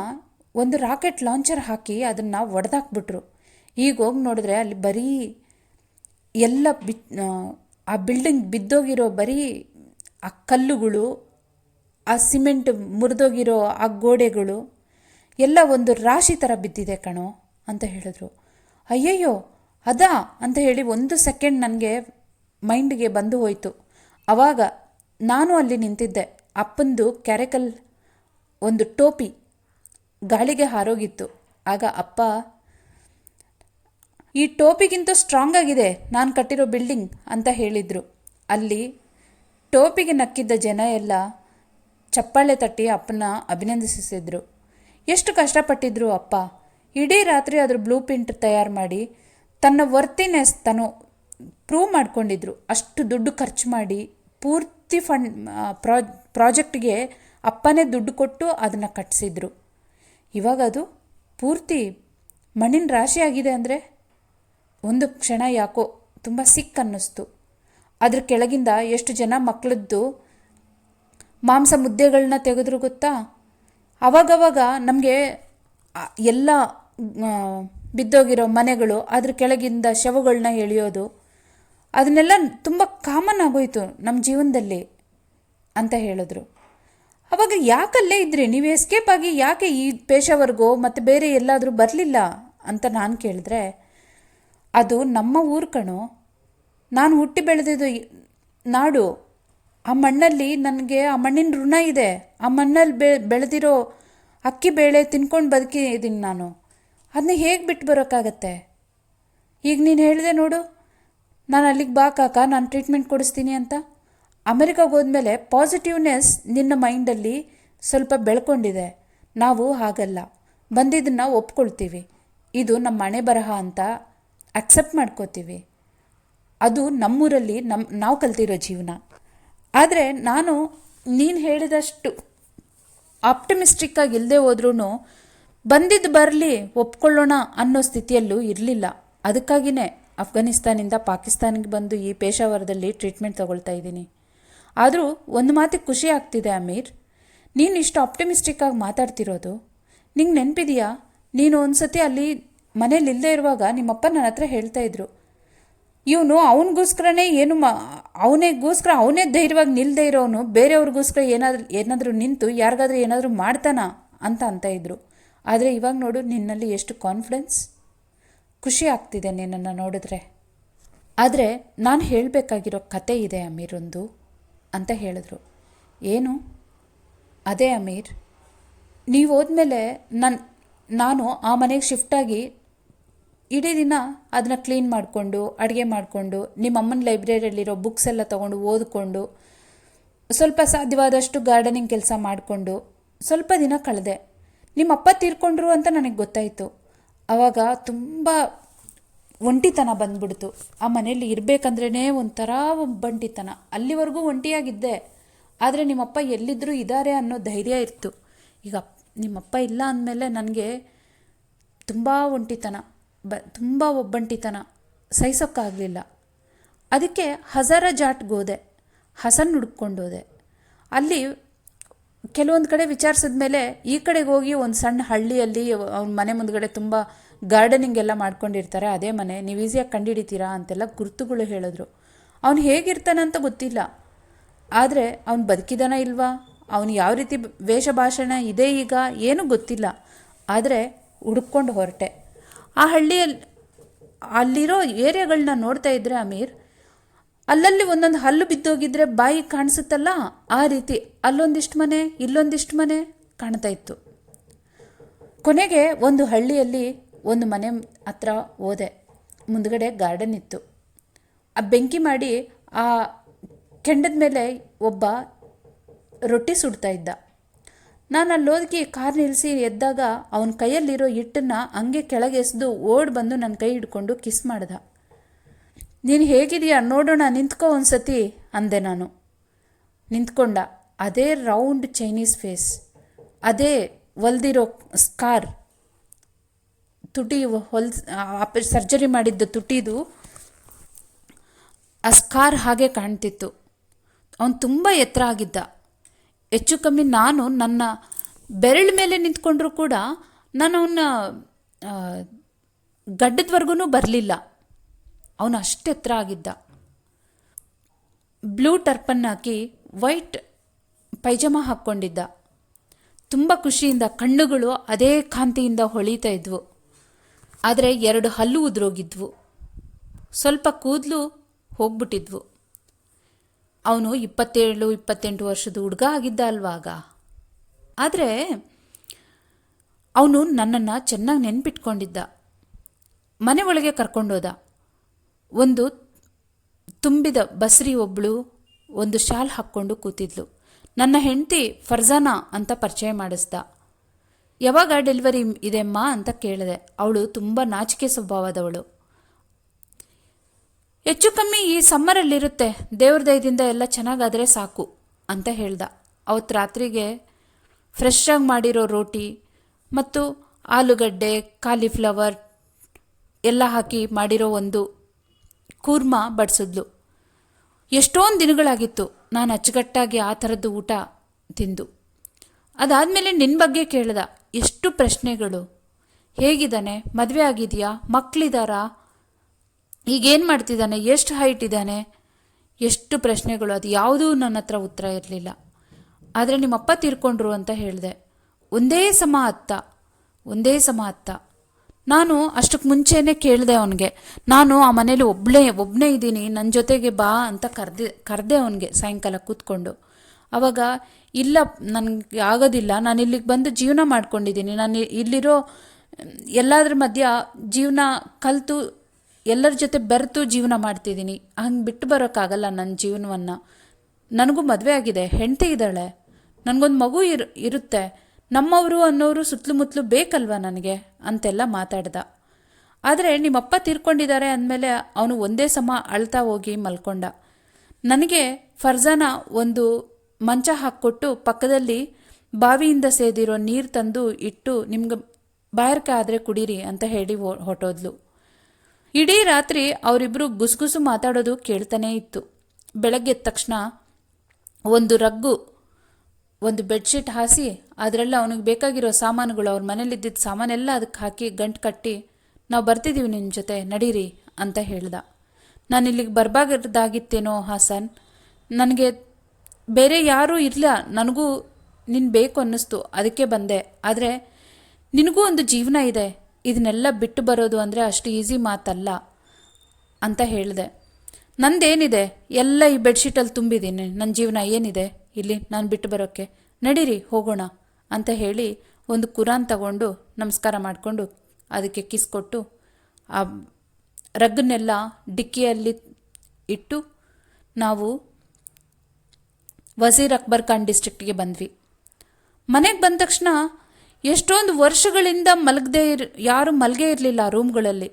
ಒಂದು ರಾಕೆಟ್ ಲಾಂಚರ್ ಹಾಕಿ ಅದನ್ನು ಒಡೆದಾಕ್ಬಿಟ್ರು. ಈಗ ಹೋಗಿ ನೋಡಿದ್ರೆ ಅಲ್ಲಿ ಬರೀ ಎಲ್ಲ ಆ ಬಿಲ್ಡಿಂಗ್ ಬಿದ್ದೋಗಿರೋ ಬರೀ ಆ ಕಲ್ಲುಗಳು, ಆ ಸಿಮೆಂಟ್ ಮುರಿದೋಗಿರೋ ಆ ಗೋಡೆಗಳು ಎಲ್ಲ ಒಂದು ರಾಶಿ ಥರ ಬಿದ್ದಿದೆ ಕಣೋ ಅಂತ ಹೇಳಿದ್ರು. ಅಯ್ಯಯ್ಯೋ ಅದಾ ಅಂತ ಹೇಳಿ ಒಂದು ಸೆಕೆಂಡ್ ನನಗೆ ಮೈಂಡ್ಗೆ ಬಂದು ಹೋಯಿತು. ಆವಾಗ ನಾನು ಅಲ್ಲಿ ನಿಂತಿದ್ದೆ. ಅಪ್ಪಂದು ಕ್ಯಾರೆಕಲ್ ಒಂದು ಟೋಪಿ ಗಾಳಿಗೆ ಹಾರೋಗಿತ್ತು. ಆಗ ಅಪ್ಪ, ಈ ಟೋಪಿಗಿಂತ ಸ್ಟ್ರಾಂಗ್ ಆಗಿದೆ ನಾನು ಕಟ್ಟಿರೋ ಬಿಲ್ಡಿಂಗ್ ಅಂತ ಹೇಳಿದರು. ಅಲ್ಲಿ ಟೋಪಿಗೆ ನಕ್ಕಿದ್ದ ಜನ ಎಲ್ಲ ಚಪ್ಪಾಳೆ ತಟ್ಟಿ ಅಪ್ಪನ ಅಭಿನಂದಿಸಿದ್ರು. ಎಷ್ಟು ಕಷ್ಟಪಟ್ಟಿದ್ರು ಅಪ್ಪ. ಇಡೀ ರಾತ್ರಿ ಅದ್ರ ಬ್ಲೂ ಪ್ರಿಂಟ್ ತಯಾರು ಮಾಡಿ ತನ್ನ ವರ್ತಿನೆಸ್ ತಾನು ಪ್ರೂವ್ ಮಾಡ್ಕೊಂಡಿದ್ರು. ಅಷ್ಟು ದುಡ್ಡು ಖರ್ಚು ಮಾಡಿ ಪೂರ್ತಿ ಪ್ರಾಜೆಕ್ಟ್ಗೆ ಅಪ್ಪನೇ ದುಡ್ಡು ಕೊಟ್ಟು ಅದನ್ನು ಕಟ್ಟಿಸಿದ್ರು. ಇವಾಗ ಅದು ಪೂರ್ತಿ ಮಣ್ಣಿನ ರಾಶಿ ಆಗಿದೆ ಅಂದರೆ ಒಂದು ಕ್ಷಣ ಯಾಕೋ ತುಂಬ ಸಿಕ್ ಅನ್ನಿಸ್ತು. ಅದ್ರ ಕೆಳಗಿಂದ ಎಷ್ಟು ಜನ ಮಕ್ಕಳದ್ದು ಮಾಂಸ ಮುದ್ದೆಗಳನ್ನ ತೆಗೆದ್ರು ಗೊತ್ತಾ. ಅವಾಗವಾಗ ನಮಗೆ ಎಲ್ಲ ಬಿದ್ದೋಗಿರೋ ಮನೆಗಳು, ಅದ್ರ ಕೆಳಗಿಂದ ಶವಗಳನ್ನ ಎಳೆಯೋದು, ಅದನ್ನೆಲ್ಲ ತುಂಬ ಕಾಮನ್ ಆಗೋಯ್ತು ನಮ್ಮ ಜೀವನದಲ್ಲಿ ಅಂತ ಹೇಳಿದ್ರು. ಅವಾಗ ಯಾಕಲ್ಲೇ ಇದ್ರಿ ನೀವು, ಎಸ್ಕೇಪ್ ಆಗಿ ಯಾಕೆ ಈ ಪೇಶಾವರ್ಗೋ ಮತ್ತು ಬೇರೆ ಎಲ್ಲಾದರೂ ಬರಲಿಲ್ಲ ಅಂತ ನಾನು ಕೇಳಿದ್ರೆ, ಅದು ನಮ್ಮ ಊರು ಕಣೋ, ನಾನು ಹುಟ್ಟಿ ಬೆಳೆದಿದ್ದು ನಾಡು. ಆ ಮಣ್ಣಲ್ಲಿ ನನಗೆ ಆ ಮಣ್ಣಿನ ಋಣ ಇದೆ. ಆ ಮಣ್ಣಲ್ಲಿ ಬೆಳೆದಿರೋ ಅಕ್ಕಿ ಬೇಳೆ ತಿನ್ಕೊಂಡು ಬದುಕಿದ್ದೀನಿ ನಾನು. ಅದನ್ನ ಹೇಗೆ ಬಿಟ್ಟು ಬರೋಕ್ಕಾಗತ್ತೆ? ಈಗ ನೀನು ಹೇಳಿದೆ ನೋಡು, ನಾನು ಅಲ್ಲಿಗೆ ಬಾ ಕಾಕ, ನಾನು ಟ್ರೀಟ್ಮೆಂಟ್ ಕೊಡಿಸ್ತೀನಿ ಅಂತ. ಅಮೆರಿಕಾಗೆ ಹೋದ್ಮೇಲೆ ಪಾಸಿಟಿವ್ನೆಸ್ ನಿನ್ನ ಮೈಂಡಲ್ಲಿ ಸ್ವಲ್ಪ ಬೆಳ್ಕೊಂಡಿದೆ. ನಾವು ಹಾಗಲ್ಲ, ಬಂದಿದ್ದನ್ನು ಒಪ್ಕೊಳ್ತೀವಿ. ಇದು ನಮ್ಮ ಹಣೆ ಬರಹ ಅಂತ ಅಕ್ಸೆಪ್ಟ್ ಮಾಡ್ಕೋತೀವಿ. ಅದು ನಮ್ಮೂರಲ್ಲಿ ನಾವು ಕಲ್ತಿರೋ ಜೀವನ. ಆದರೆ ನಾನು ನೀನು ಹೇಳಿದಷ್ಟು ಆಪ್ಟಮಿಸ್ಟಿಕ್ಕಾಗಿ ಇಲ್ಲದೆ ಹೋದ್ರೂ ಬಂದಿದ್ದು ಬರಲಿ ಒಪ್ಕೊಳ್ಳೋಣ ಅನ್ನೋ ಸ್ಥಿತಿಯಲ್ಲೂ ಇರಲಿಲ್ಲ. ಅದಕ್ಕಾಗಿಯೇ ಅಫ್ಘಾನಿಸ್ತಾನಿಂದ ಪಾಕಿಸ್ತಾನಿಗೆ ಬಂದು ಈ ಪೇಶಾವರದಲ್ಲಿ ಟ್ರೀಟ್ಮೆಂಟ್ ತಗೊಳ್ತಾ ಇದ್ದೀನಿ. ಆದರೂ ಒಂದು ಮಾತಿಗೆ ಖುಷಿ ಆಗ್ತಿದೆ ಅಮೀರ್, ನೀನು ಇಷ್ಟು ಆಪ್ಟಮಿಸ್ಟಿಕ್ಕಾಗಿ ಮಾತಾಡ್ತಿರೋದು. ನಿಂಗೆ ನೆನಪಿದೆಯಾ, ನೀನು ಒಂದು ಸತಿ ಅಲ್ಲಿ ಮನೇಲಿ ಇಲ್ಲದೆ ಇರುವಾಗ ನಿಮ್ಮಪ್ಪ ನನ್ನ ಹತ್ರ ಹೇಳ್ತಾ ಇದ್ರು, ಇವನು ಅವನಿಗೋಸ್ಕರನೇ ಅವನೇ ಧೈರ್ಯವಾಗಿ ನಿಲ್ಲದೆ ಇರೋನು ಬೇರೆಯವ್ರಿಗೋಸ್ಕರ ಏನಾದರೂ ನಿಂತು ಯಾರಿಗಾದ್ರೂ ಏನಾದರೂ ಮಾಡ್ತಾನ ಅಂತ ಇದ್ರು. ಆದರೆ ಇವಾಗ ನೋಡು ನಿನ್ನಲ್ಲಿ ಎಷ್ಟು ಕಾನ್ಫಿಡೆನ್ಸ್. ಖುಷಿ ಆಗ್ತಿದೆ ನಿನ್ನನ್ನು ನೋಡಿದ್ರೆ. ಆದರೆ ನಾನು ಹೇಳಬೇಕಾಗಿರೋ ಕತೆ ಇದೆ ಅಮೀರ್ ಒಂದು ಅಂತ ಹೇಳಿದ್ರು. ಏನು? ಅದೇ ಅಮೀರ್, ನೀವು ಹೋದ್ಮೇಲೆ ನಾನು ಆ ಮನೆಗೆ ಶಿಫ್ಟಾಗಿ ಇಡೀ ದಿನ ಅದನ್ನು ಕ್ಲೀನ್ ಮಾಡಿಕೊಂಡು ಅಡುಗೆ ಮಾಡಿಕೊಂಡು ನಿಮ್ಮ ಅಮ್ಮನ ಲೈಬ್ರರಿಯಲ್ಲಿರೋ ಬುಕ್ಸ್ ಎಲ್ಲ ತೊಗೊಂಡು ಓದಿಕೊಂಡು ಸ್ವಲ್ಪ ಸಾಧ್ಯವಾದಷ್ಟು ಗಾರ್ಡನಿಂಗ್ ಕೆಲಸ ಮಾಡಿಕೊಂಡು ಸ್ವಲ್ಪ ದಿನ ಕಳೆದೆ. ನಿಮ್ಮಪ್ಪ ತೀರ್ಕೊಂಡ್ರು ಅಂತ ನನಗೆ ಗೊತ್ತಾಯಿತು. ಆವಾಗ ತುಂಬ ಒಂಟಿತನ ಬಂದ್ಬಿಡ್ತು. ಆ ಮನೇಲಿ ಇರಬೇಕಂದ್ರೇ ಒಂಥರ ಒಬ್ಬಂಟಿತನ. ಅಲ್ಲಿವರೆಗೂ ಒಂಟಿಯಾಗಿದ್ದೆ, ಆದರೆ ನಿಮ್ಮಪ್ಪ ಎಲ್ಲಿದ್ದರೂ ಇದ್ದಾರೆ ಅನ್ನೋ ಧೈರ್ಯ ಇತ್ತು. ಈಗ ನಿಮ್ಮಪ್ಪ ಇಲ್ಲ ಅಂದಮೇಲೆ ನನಗೆ ತುಂಬ ಒಂಟಿತನ, ತುಂಬ ಒಬ್ಬಂಟಿತನ ಸಹಿಸೋಕ್ಕಾಗಲಿಲ್ಲ. ಅದಕ್ಕೆ ಹಜಾರ ಜಾಟ್ಗೆ ಹೋದೆ, ಹಸನ್ ಹುಡ್ಕೊಂಡು ಹೋದೆ. ಅಲ್ಲಿ ಕೆಲವೊಂದು ಕಡೆ ವಿಚಾರಿಸಿದ ಮೇಲೆ ಈ ಕಡೆಗೆ ಹೋಗಿ ಒಂದು ಸಣ್ಣ ಹಳ್ಳಿಯಲ್ಲಿ ಅವ್ನ ಮನೆ ಮುಂದ್ಗಡೆ ತುಂಬ ಗಾರ್ಡನಿಂಗ್ ಎಲ್ಲ ಮಾಡ್ಕೊಂಡಿರ್ತಾರೆ, ಅದೇ ಮನೆ, ನೀವು ಈಸಿಯಾಗಿ ಕಂಡುಹಿಡಿತೀರಾ ಅಂತೆಲ್ಲ ಗುರುತುಗಳು ಹೇಳಿದ್ರು. ಅವನು ಹೇಗಿರ್ತಾನಂತ ಗೊತ್ತಿಲ್ಲ, ಆದರೆ ಅವನು ಬದುಕಿದಾನ ಇಲ್ವಾ, ಅವನು ಯಾವ ರೀತಿ ವೇಷಭಾಷಣ ಇದೆ ಈಗ ಏನೂ ಗೊತ್ತಿಲ್ಲ. ಆದರೆ ಹುಡುಕೊಂಡು ಹೊರಟೆ. ಆ ಹಳ್ಳಿಯಲ್ಲಿ ಅಲ್ಲಿರೋ ಏರಿಯಾಗಳನ್ನ ನೋಡ್ತಾ ಇದ್ದರೆ ಅಮೀರ್, ಅಲ್ಲಲ್ಲಿ ಒಂದೊಂದು ಹಲ್ಲು ಬಿದ್ದೋಗಿದ್ರೆ ಬಾಯಿ ಕಾಣಿಸುತ್ತಲ್ಲ, ಆ ರೀತಿ ಅಲ್ಲೊಂದಿಷ್ಟು ಮನೆ ಇಲ್ಲೊಂದಿಷ್ಟು ಮನೆ ಕಾಣ್ತಾ ಇತ್ತು. ಕೊನೆಗೆ ಒಂದು ಹಳ್ಳಿಯಲ್ಲಿ ಒಂದು ಮನೆ ಹತ್ರ ಹೋದೆ. ಮುಂದ್ಗಡೆ ಗಾರ್ಡನ್ ಇತ್ತು. ಆ ಬೆಂಕಿ ಮಾಡಿ ಆ ಕೆಂಡದ ಮೇಲೆ ಒಬ್ಬ ರೊಟ್ಟಿ ಸುಡ್ತಾ ಇದ್ದ. ನಾನು ಅಲ್ಲೋದಕ್ಕೆ ಕಾರ್ ನಿಲ್ಲಿಸಿ ಎದ್ದಾಗ ಅವನ ಕೈಯಲ್ಲಿರೋ ಹಿಟ್ಟನ್ನು ಹಂಗೆ ಕೆಳಗೆ ಎಸೆದು ಓಡಿ ಬಂದು ನನ್ನ ಕೈ ಹಿಡ್ಕೊಂಡು ಕಿಸ್ ಮಾಡ್ದ. ನೀನು ಹೇಗಿದೆಯಾ ನೋಡೋಣ, ನಿಂತ್ಕೋ ಒಂದು ಸತಿ ಅಂದೆ ನಾನು. ನಿಂತ್ಕೊಂಡ. ಅದೇ ರೌಂಡ್ ಚೈನೀಸ್ ಫೇಸ್, ಅದೇ ಹೊಲ್ದಿರೋ ಸ್ಕಾರ್, ತುಟಿ ಸರ್ಜರಿ ಮಾಡಿದ್ದು ತುಟಿದು ಆ ಸ್ಕಾರ್ ಹಾಗೆ ಕಾಣ್ತಿತ್ತು. ಅವನು ತುಂಬ ಎತ್ತರ ಆಗಿದ್ದ. ಹೆಚ್ಚು ಕಮ್ಮಿ ನಾನು ನನ್ನ ಬೆರಳ ಮೇಲೆ ನಿಂತ್ಕೊಂಡ್ರೂ ಕೂಡ ನಾನು ಅವನ ಗಡ್ಡದವರೆಗೂ ಬರಲಿಲ್ಲ. ಅವನು ಅಷ್ಟು ಎತ್ತರ ಆಗಿದ್ದ. ಬ್ಲೂ ಟರ್ಪನ್ ಹಾಕಿ ವೈಟ್ ಪೈಜಾಮ ಹಾಕ್ಕೊಂಡಿದ್ದ. ತುಂಬ ಖುಷಿಯಿಂದ ಕಣ್ಣುಗಳು ಅದೇ ಕಾಂತಿಯಿಂದ ಹೊಳಿತಾ ಇದ್ವು. ಆದರೆ 2 ಹಲ್ಲು ಉದುರೋಗಿದ್ವು, ಸ್ವಲ್ಪ ಕೂದಲು ಹೋಗ್ಬಿಟ್ಟಿದ್ವು. ಅವನು 27-28 ವರ್ಷದ ಹುಡುಗ ಆಗಿದ್ದ ಅಲ್ವಾಗ. ಆದರೆ ಅವನು ನನ್ನನ್ನು ಚೆನ್ನಾಗಿ ನೆನ್ಪಿಟ್ಕೊಂಡಿದ್ದ. ಮನೆ ಒಳಗೆ ಕರ್ಕೊಂಡೋದ. ಒಂದು ತುಂಬಿದ ಬಸ್ರಿ ಒಬ್ಬಳು ಒಂದು ಶಾಲ್ ಹಾಕ್ಕೊಂಡು ಕೂತಿದ್ಲು. ನನ್ನ ಹೆಂಡತಿ ಫರ್ಜಾನಾ ಅಂತ ಪರಿಚಯ ಮಾಡಿಸ್ದ. ಯಾವಾಗ ಡೆಲಿವರಿ ಇದೆಮ್ಮ ಅಂತ ಕೇಳಿದೆ. ಅವಳು ತುಂಬ ನಾಚಿಕೆ ಸ್ವಭಾವದವಳು. ಹೆಚ್ಚು ಕಮ್ಮಿ ಈ ಸಮ್ಮರಲ್ಲಿರುತ್ತೆ, ದೇವ್ರ ದಯದಿಂದ ಎಲ್ಲ ಚೆನ್ನಾಗಾದರೆ ಸಾಕು ಅಂತ ಹೇಳ್ದ. ಅವತ್ತು ರಾತ್ರಿಗೆ ಫ್ರೆಶ್ ಆಗಿ ಮಾಡಿರೋ ರೋಟಿ ಮತ್ತು ಆಲೂಗಡ್ಡೆ, ಕಾಲಿಫ್ಲವರ್ ಎಲ್ಲ ಹಾಕಿ ಮಾಡಿರೋ ಒಂದು ಕೂರ್ಮಾ ಬಡಿಸಿದ್ಲು. ಎಷ್ಟೊಂದು ದಿನಗಳಾಗಿತ್ತು ನಾನು ಅಚ್ಚುಕಟ್ಟಾಗಿ ಆ ಥರದ್ದು ಊಟ ತಿಂದು. ಅದಾದಮೇಲೆ ನಿನ್ನ ಬಗ್ಗೆ ಕೇಳ್ದ. ಎಷ್ಟು ಪ್ರಶ್ನೆಗಳು. ಹೇಗಿದ್ದಾನೆ, ಮದುವೆ ಆಗಿದೆಯಾ, ಮಕ್ಕಳಿದಾರಾ, ಈಗೇನು ಮಾಡ್ತಿದ್ದಾನೆ, ಎಷ್ಟು ಹೈಟ್ ಇದ್ದಾನೆ, ಎಷ್ಟು ಪ್ರಶ್ನೆಗಳು. ಅದು ಯಾವುದೂ ನನ್ನ ಹತ್ರ ಉತ್ತರ ಇರಲಿಲ್ಲ. ಆದರೆ ನಿಮ್ಮಪ್ಪ ತೀರ್ಕೊಂಡ್ರು ಅಂತ ಹೇಳಿದೆ. ಒಂದೇ ಸಮ ಅತ್ತ. ನಾನು ಅಷ್ಟಕ್ಕೆ ಮುಂಚೆನೇ ಕೇಳಿದೆ ಅವನಿಗೆ. ನಾನು ಆ ಮನೇಲಿ ಒಬ್ಬನೇ ಇದ್ದೀನಿ, ನನ್ನ ಜೊತೆಗೆ ಬಾ ಅಂತ ಕರೆದೆ ಅವನಿಗೆ ಸಾಯಂಕಾಲ ಕೂತ್ಕೊಂಡು. ಆವಾಗ ಇಲ್ಲ, ನನಗೆ ಆಗೋದಿಲ್ಲ, ನಾನು ಇಲ್ಲಿಗೆ ಬಂದು ಜೀವನ ಮಾಡ್ಕೊಂಡಿದ್ದೀನಿ, ನಾನು ಇಲ್ಲಿರೋ ಎಲ್ಲದ್ರ ಮಧ್ಯ ಜೀವನ ಕಲಿತು ಎಲ್ಲರ ಜೊತೆ ಬೆರೆತು ಜೀವನ ಮಾಡ್ತಿದ್ದೀನಿ, ಹಂಗೆ ಬಿಟ್ಟು ಬರೋಕ್ಕಾಗಲ್ಲ ನನ್ನ ಜೀವನವನ್ನು. ನನಗೂ ಮದುವೆ ಆಗಿದೆ, ಹೆಂಡತಿ ಇದ್ದಾಳೆ, ನನಗೊಂದು ಮಗು ಇರುತ್ತೆ, ನಮ್ಮವರು ಅನ್ನೋರು ಸುತ್ತಲೂ ಬೇಕಲ್ವ ನನಗೆ ಅಂತೆಲ್ಲ ಮಾತಾಡ್ದ. ಆದರೆ ನಿಮ್ಮಪ್ಪ ತೀರ್ಕೊಂಡಿದ್ದಾರೆ ಅಂದಮೇಲೆ ಅವನು ಒಂದೇ ಸಮ ಅಳ್ತಾ ಹೋಗಿ ಮಲ್ಕೊಂಡ. ನನಗೆ ಫರ್ಜಾನಾ ಒಂದು ಮಂಚ ಹಾಕ್ಕೊಟ್ಟು ಪಕ್ಕದಲ್ಲಿ ಬಾವಿಯಿಂದ ಸೇದಿರೋ ನೀರು ತಂದು ಇಟ್ಟು ನಿಮ್ಗೆ ಬಾಯಾರಿಕೆ ಆದರೆ ಕುಡೀರಿ ಅಂತ ಹೇಳಿ ಹೊರಟೋದ್ಲು. ಇಡೀ ರಾತ್ರಿ ಅವರಿಬ್ಬರು ಗುಸುಗುಸು ಮಾತಾಡೋದು ಕೇಳ್ತಾನೇ ಇತ್ತು. ಬೆಳಗ್ಗೆ ಎದ್ದ ತಕ್ಷಣ ಒಂದು ರಗ್ಗು, ಒಂದು ಬೆಡ್ಶೀಟ್ ಹಾಸಿ ಅದರೆಲ್ಲ ಅವನಿಗೆ ಬೇಕಾಗಿರೋ ಸಾಮಾನುಗಳು, ಅವ್ರ ಮನೇಲಿದ್ದಿದ್ದ ಸಾಮಾನೆಲ್ಲ ಅದಕ್ಕೆ ಹಾಕಿ ಗಂಟು ಕಟ್ಟಿ, ನಾವು ಬರ್ತಿದ್ದೀವಿ ನಿನ್ನ ಜೊತೆ ನಡೀರಿ ಅಂತ ಹೇಳ್ದ. ನಾನು ಇಲ್ಲಿಗೆ ಬರಬಾರ್ದಾಗಿತ್ತೇನೋ ಹಾಸನ್, ನನಗೆ ಬೇರೆ ಯಾರೂ ಇಲ್ಲ, ನನಗೂ ನೀನು ಬೇಕು ಅನ್ನಿಸ್ತು, ಅದಕ್ಕೆ ಬಂದೆ. ಆದರೆ ನಿನಗೂ ಒಂದು ಜೀವನ ಇದೆ, ಇದನ್ನೆಲ್ಲ ಬಿಟ್ಟು ಬರೋದು ಅಂದರೆ ಅಷ್ಟು ಈಸಿ ಮಾತಲ್ಲ ಅಂತ ಹೇಳಿದೆ. ನಂದೇನಿದೆ, ಎಲ್ಲ ಈ ಬೆಡ್ಶೀಟಲ್ಲಿ ತುಂಬಿದ್ದೀನಿ, ನನ್ನ ಜೀವನ ಏನಿದೆ ಇಲ್ಲಿ ನಾನು ಬಿಟ್ಟು ಬರೋಕ್ಕೆ, ನಡೀರಿ ಹೋಗೋಣ ಅಂತ ಹೇಳಿ ಒಂದು ಕುರಾನ್ ತಗೊಂಡು ನಮಸ್ಕಾರ ಮಾಡಿಕೊಂಡು ಅದಕ್ಕೆ ಕಿಸ್ ಕೊಟ್ಟು ಆ ರಗ್ಗನ್ನೆಲ್ಲ ಡಿಕ್ಕಿಯಲ್ಲಿ ಇಟ್ಟು ನಾವು ವಜೀರ್ ಅಕ್ಬರ್ ಖಾನ್ ಡಿಸ್ಟ್ರಿಕ್ಟ್ಗೆ ಬಂದ್ವಿ. ಮನೆಗೆ ಬಂದ ತಕ್ಷಣ ಎಷ್ಟೊಂದು ವರ್ಷಗಳಿಂದ ಯಾರೂ ಮಲಗೇ ಇರಲಿಲ್ಲ ಆ ರೂಮ್ಗಳಲ್ಲಿ.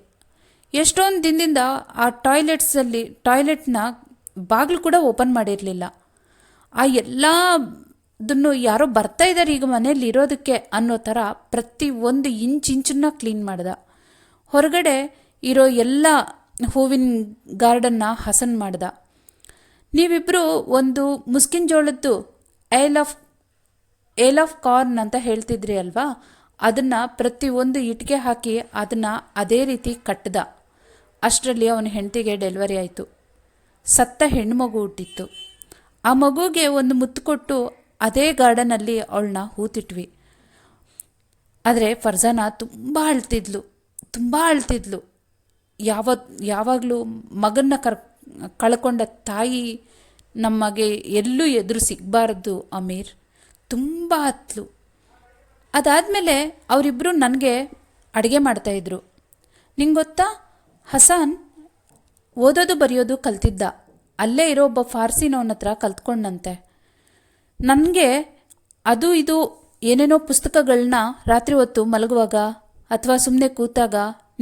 ಎಷ್ಟೊಂದು ದಿನದಿಂದ ಆ ಟಾಯ್ಲೆಟ್ನ ಬಾಗಿಲು ಕೂಡ ಓಪನ್ ಮಾಡಿರಲಿಲ್ಲ. ಆ ಎಲ್ಲದನ್ನು ಯಾರೋ ಬರ್ತಾ ಇದ್ದಾರೆ ಈಗ ಮನೇಲಿ ಇರೋದಕ್ಕೆ ಅನ್ನೋ ಥರ ಪ್ರತಿ ಒಂದು ಇಂಚನ್ನ ಕ್ಲೀನ್ ಮಾಡ್ದ. ಹೊರಗಡೆ ಇರೋ ಎಲ್ಲ ಹೂವಿನ ಗಾರ್ಡನ್ನ ಹಸನ್ ಮಾಡ್ದ. ನೀವಿಬ್ಬರು ಒಂದು ಮುಸ್ಕಿನ ಜೋಳದ್ದು ಏಲ್ ಆಫ್ ಕಾರ್ನ್ ಅಂತ ಹೇಳ್ತಿದ್ರಿ ಅಲ್ವಾ, ಅದನ್ನು ಪ್ರತಿಯೊಂದು ಇಟ್ಟಿಗೆ ಹಾಕಿ ಅದನ್ನು ಅದೇ ರೀತಿ ಕಟ್ಟದ. ಅಷ್ಟರಲ್ಲಿ ಅವನ ಹೆಂಡತಿಗೆ ಡೆಲಿವರಿ ಆಯಿತು. ಸತ್ತ ಹೆಣ್ಣುಮಗು ಹುಟ್ಟಿತ್ತು. ಆ ಮಗುಗೆ ಒಂದು ಮುತ್ತು ಕೊಟ್ಟು ಅದೇ ಗಾರ್ಡನಲ್ಲಿ ಅವಳನ್ನ ಹೂತಿಟ್ವಿ. ಆದರೆ ಫರ್ಜಾನ ತುಂಬ ಅಳ್ತಿದ್ಲು. ಯಾವಾಗಲೂ ಮಗನ್ನ ಕಳ್ಕೊಂಡ ತಾಯಿ ನಮಗೆ ಎಲ್ಲೂ ಎದುರು ಸಿಗಬಾರ್ದು ಅಮೀರ್, ತುಂಬ ಹತ್ಲು. ಅದಾದಮೇಲೆ ಅವರಿಬ್ಬರು ನನಗೆ ಅಡುಗೆ ಮಾಡ್ತಾಯಿದ್ರು. ನಿಂಗೆ ಗೊತ್ತಾ, ಹಸನ್ ಓದೋದು ಬರೆಯೋದು ಕಲ್ತಿದ್ದ, ಅಲ್ಲೇ ಇರೋ ಒಬ್ಬ ಫಾರ್ಸಿನವನ ಹತ್ರ ಕಲ್ತ್ಕೊಂಡಂತೆ. ನನಗೆ ಅದು ಇದು ಏನೇನೋ ಪುಸ್ತಕಗಳನ್ನ ರಾತ್ರಿ ಹೊತ್ತು ಮಲಗುವಾಗ ಅಥವಾ ಸುಮ್ಮನೆ ಕೂತಾಗ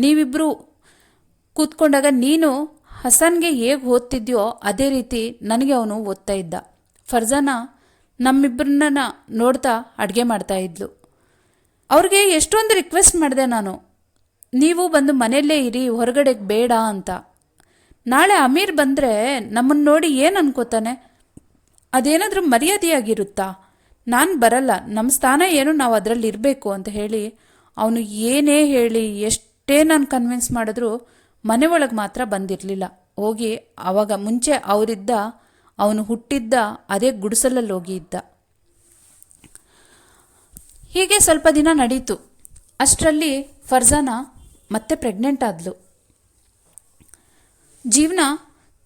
ನೀವಿಬ್ಬರು ಕೂತ್ಕೊಂಡಾಗ ನೀನು ಹಸನ್ಗೆ ಹೇಗೆ ಓದ್ತಿದ್ಯೋ ಅದೇ ರೀತಿ ನನಗೆ ಅವನು ಓದ್ತಾ ಇದ್ದ. ಫರ್ಜಾನ ನಮ್ಮಿಬ್ಬರನ್ನ ನೋಡ್ತಾ ಅಡುಗೆ ಮಾಡ್ತಾಯಿದ್ಲು. ಅವ್ರಿಗೆ ಎಷ್ಟೊಂದು ರಿಕ್ವೆಸ್ಟ್ ಮಾಡಿದೆ ನಾನು, ನೀವು ಬಂದು ಮನೆಯಲ್ಲೇ ಇರಿ, ಹೊರಗಡೆಗೆ ಬೇಡ ಅಂತ. ನಾಳೆ ಅಮೀರ್ ಬಂದರೆ ನಮ್ಮನ್ನು ನೋಡಿ ಏನು ಅನ್ಕೋತಾನೆ, ಅದೇನಾದರೂ ಮರ್ಯಾದೆಯಾಗಿರುತ್ತಾ? ನಾನು ಬರಲ್ಲ, ನಮ್ಮ ಸ್ಥಾನ ಏನು, ನಾವು ಅದರಲ್ಲಿ ಇರಬೇಕು ಅಂತ ಹೇಳಿ ಅವನು ಏನೇ ಹೇಳಿ ಎಷ್ಟೇ ನಾನು ಕನ್ವಿನ್ಸ್ ಮಾಡಿದ್ರೂ ಮನೆ ಒಳಗೆ ಮಾತ್ರ ಬಂದಿರಲಿಲ್ಲ. ಹೋಗಿ ಆವಾಗ ಮುಂಚೆ ಅವನು ಹುಟ್ಟಿದ್ದ ಅದೇ ಗುಡಿಸಲಲ್ಲಿ ಹೋಗಿ ಇದ್ದ. ಹೀಗೆ ಸ್ವಲ್ಪ ದಿನ ನಡೀತು. ಅಷ್ಟರಲ್ಲಿ ಫರ್ಜಾನ ಮತ್ತೆ ಪ್ರೆಗ್ನೆಂಟ್ ಆದ್ಲು. ಜೀವನ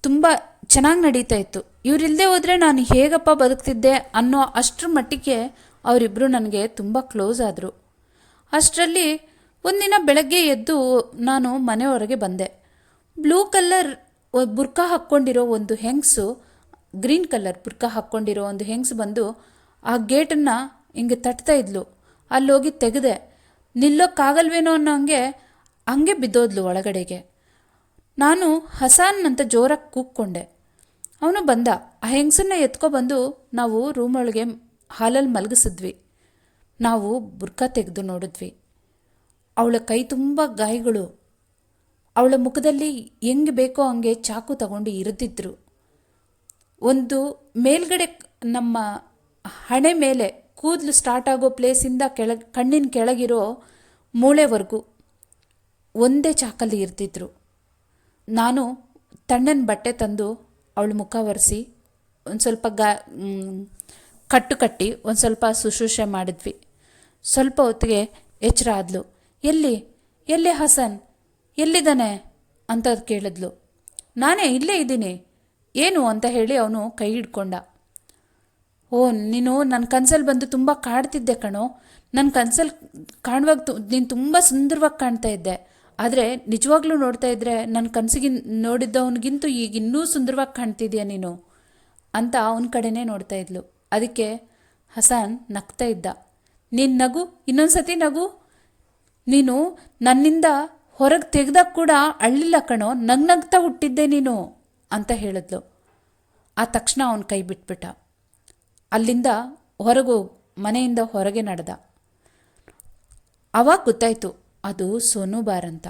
ತುಂಬ ಚೆನ್ನಾಗಿ ನಡೀತಾ ಇತ್ತು. ಇವರಿಲ್ಲದೆ ಹೋದರೆ ನಾನು ಹೇಗಪ್ಪ ಬದುಕ್ತಿದ್ದೆ ಅನ್ನೋ ಅಷ್ಟರ ಮಟ್ಟಿಗೆ ಅವರಿಬ್ಬರು ನನಗೆ ತುಂಬ ಕ್ಲೋಸ್ ಆದರು. ಅಷ್ಟರಲ್ಲಿ ಒಂದಿನ ಬೆಳಗ್ಗೆ ಎದ್ದು ನಾನು ಮನೆಯವರೆಗೆ ಬಂದೆ. ಬ್ಲೂ ಕಲರ್ ಬುರ್ಕಾ ಹಾಕ್ಕೊಂಡಿರೋ ಒಂದು ಹೆಂಗಸು, ಗ್ರೀನ್ ಕಲರ್ ಬುರ್ಕಾ ಹಾಕ್ಕೊಂಡಿರೋ ಒಂದು ಹೆಂಗಸು ಬಂದು ಆ ಗೇಟನ್ನು ಹಿಂಗೆ ತಟ್ತಾ ಇದ್ಲು. ಅಲ್ಲೋಗಿ ತೆಗೆದೆ. ನಿಲ್ಲೋಕ್ಕಾಗಲ್ವೇನೋ ಅನ್ನೋ ಹಂಗೆ ಬಿದ್ದೋದ್ಲು ಒಳಗಡೆಗೆ. ನಾನು ಹಸಾನ್ ಅಂತ ಜೋರಾಗಿ ಕೂಕ್ಕೊಂಡೆ. ಅವನು ಬಂದ. ಆ ಹೆಂಗಸನ್ನ ಎತ್ಕೊಬಂದು ನಾವು ರೂಮೊಳಗೆ ಹಾಲಲ್ಲಿ ಮಲಗಿಸಿದ್ವಿ. ನಾವು ಬುರ್ಕಾ ತೆಗೆದು ನೋಡಿದ್ವಿ. ಅವಳ ಕೈ ತುಂಬ ಗಾಯಗಳು. ಅವಳ ಮುಖದಲ್ಲಿ ಹೆಂಗೆ ಬೇಕೋ ಹಂಗೆ ಚಾಕು ತಗೊಂಡು ಇರಿದಿದ್ರು. ಒಂದು ಮೇಲ್ಗಡೆ ನಮ್ಮ ಹಣೆ ಮೇಲೆ ಕೂದಲು ಸ್ಟಾರ್ಟ್ ಆಗೋ ಪ್ಲೇಸಿಂದ ಕಣ್ಣಿನ ಕೆಳಗಿರೋ ಮೂಳೆವರೆಗೂ ಒಂದೇ ಚಾಕಲ್ಲಿ ಇರ್ತಿದ್ರು. ನಾನು ತಣ್ಣನ ಬಟ್ಟೆ ತಂದು ಅವಳ ಮುಖ ಒರೆಸಿ ಒಂದು ಸ್ವಲ್ಪ ಕಟ್ಟು ಕಟ್ಟಿ ಒಂದು ಸ್ವಲ್ಪ ಶುಶ್ರೂಷೆ ಮಾಡಿದ್ವಿ. ಸ್ವಲ್ಪ ಹೊತ್ತಿಗೆ ಎಚ್ಚರ ಆದ್ಲು. ಎಲ್ಲಿ ಹಸನ್, ಎಲ್ಲಿದ್ದಾನೆ ಅಂತ ಕೇಳಿದ್ಲು. ನಾನೇ ಇಲ್ಲೇ ಇದ್ದೀನಿ, ಏನು ಅಂತ ಹೇಳಿ ಅವನು ಕೈ ಹಿಡ್ಕೊಂಡ. ಓ, ನೀನು ನನ್ನ ಕನಸಲ್ಲಿ ಬಂದು ತುಂಬ ಕಾಡ್ತಿದ್ದೆ ಕಣೋ. ನನ್ನ ಕನಸಲ್ಲಿ ಕಾಣುವಾಗ ನೀನು ತುಂಬ ಸುಂದರವಾಗಿ ಕಾಣ್ತಾ ಇದ್ದೆ. ಆದರೆ ನಿಜವಾಗ್ಲೂ ನೋಡ್ತಾ ಇದ್ದರೆ ನನ್ನ ಕನಸಿಗೆ ನೋಡಿದ್ದವನಿಗಿಂತೂ ಈಗ ಇನ್ನೂ ಸುಂದರವಾಗಿ ಕಾಣ್ತಿದ್ಯಾ ನೀನು ಅಂತ ಅವನ ಕಡೆನೇ ನೋಡ್ತಾ ಇದ್ಲು. ಅದಕ್ಕೆ ಹಸನ್ ನಗ್ತಾ ಇದ್ದ. ನೀನು ನಗು, ಇನ್ನೊಂದು ಸತಿ ನಗು. ನೀನು ನನ್ನಿಂದ ಹೊರಗೆ ತೆಗೆದಾಗ ಕೂಡ ಅಳ್ಳಿಲ್ಲ ಕಣೋ, ನಗ್ನಗ್ತಾ ಹುಟ್ಟಿದ್ದೆ ನೀನು ಅಂತ ಹೇಳಿದ್ಲು. ಆ ತಕ್ಷಣ ಅವನ ಕೈ ಬಿಟ್ಬಿಟ್ಟ. ಅಲ್ಲಿಂದ ಮನೆಯಿಂದ ಹೊರಗೆ ನಡೆದ. ಆವಾಗ ಗೊತ್ತಾಯಿತು ಅದು ಸೋನು ಬಾರ್ ಅಂತ.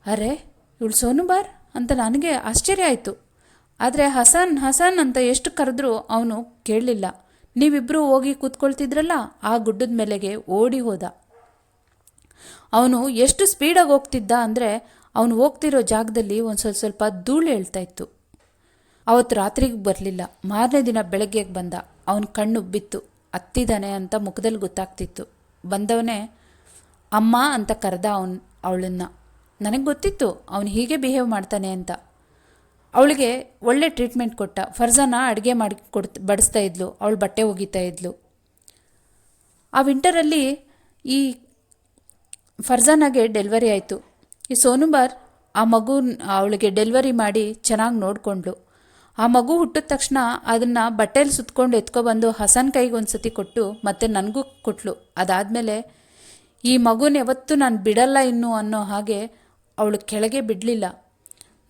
ಅರೆ, ಇವಳು ಸೋನು ಬಾರ್ ಅಂತ ನನಗೆ ಆಶ್ಚರ್ಯ ಆಯಿತು. ಆದರೆ ಹಸನ್ ಹಸನ್ ಅಂತ ಎಷ್ಟು ಕರೆದ್ರೂ ಅವನು ಕೇಳಲಿಲ್ಲ. ನೀವಿಬ್ಬರೂ ಹೋಗಿ ಕೂತ್ಕೊಳ್ತಿದ್ರಲ್ಲ ಆ ಗುಡ್ಡದ ಮೇಲೆಗೆ ಓಡಿ ಹೋದ. ಅವನು ಎಷ್ಟು ಸ್ಪೀಡಾಗಿ ಹೋಗ್ತಿದ್ದ ಅಂದರೆ ಅವನು ಹೋಗ್ತಿರೋ ಜಾಗದಲ್ಲಿ ಒಂದು ಸ್ವಲ್ಪ ಧೂಳು ಹೇಳ್ತಾ ಇತ್ತು. ಅವತ್ತು ರಾತ್ರಿಗೆ ಬರಲಿಲ್ಲ. ಮಾರನೇ ದಿನ ಬೆಳಗ್ಗೆಗೆ ಬಂದ. ಅವನ ಕಣ್ಣು ಬಿತ್ತು. ಹತ್ತಿದ್ದಾನೆ ಅಂತ ಮುಖದಲ್ಲಿ ಗೊತ್ತಾಗ್ತಿತ್ತು. ಬಂದವನೇ ಅಮ್ಮ ಅಂತ ಕರೆದ ಅವಳನ್ನು. ನನಗೆ ಗೊತ್ತಿತ್ತು ಅವನು ಹೀಗೆ ಬಿಹೇವ್ ಮಾಡ್ತಾನೆ ಅಂತ. ಅವಳಿಗೆ ಒಳ್ಳೆ ಟ್ರೀಟ್ಮೆಂಟ್ ಕೊಟ್ಟ. ಫರ್ಜಾನ ಅಡುಗೆ ಮಾಡಿ ಬಡಿಸ್ತಾ ಇದ್ಲು, ಅವಳು ಬಟ್ಟೆ ಒಗಿತಾ ಇದ್ಲು. ಆ ವಿಂಟರಲ್ಲಿ ಈ ಫರ್ಜಾನಾಗೆ ಡೆಲಿವರಿ ಆಯಿತು. ಈ ಸೋನು ಬಾರ್ ಆ ಮಗು ಅವಳಿಗೆ ಡೆಲಿವರಿ ಮಾಡಿ ಚೆನ್ನಾಗಿ ನೋಡಿಕೊಂಡ್ಳು. ಆ ಮಗು ಹುಟ್ಟಿದ ತಕ್ಷಣ ಅದನ್ನು ಬಟ್ಟೆಯಲ್ಲಿ ಸುತ್ಕೊಂಡು ಎತ್ಕೊಬಂದು ಹಸನ್ ಕೈಗೆ ಒಂದು ಸತಿ ಕೊಟ್ಟು ಮತ್ತೆ ನನಗೂ ಕೊಟ್ಲು. ಅದಾದಮೇಲೆ ಈ ಮಗುನ ಯಾವತ್ತೂ ನಾನು ಬಿಡಲ್ಲ ಇನ್ನು ಅನ್ನೋ ಹಾಗೆ ಅವಳು ಕೆಳಗೆ ಬಿಡಲಿಲ್ಲ.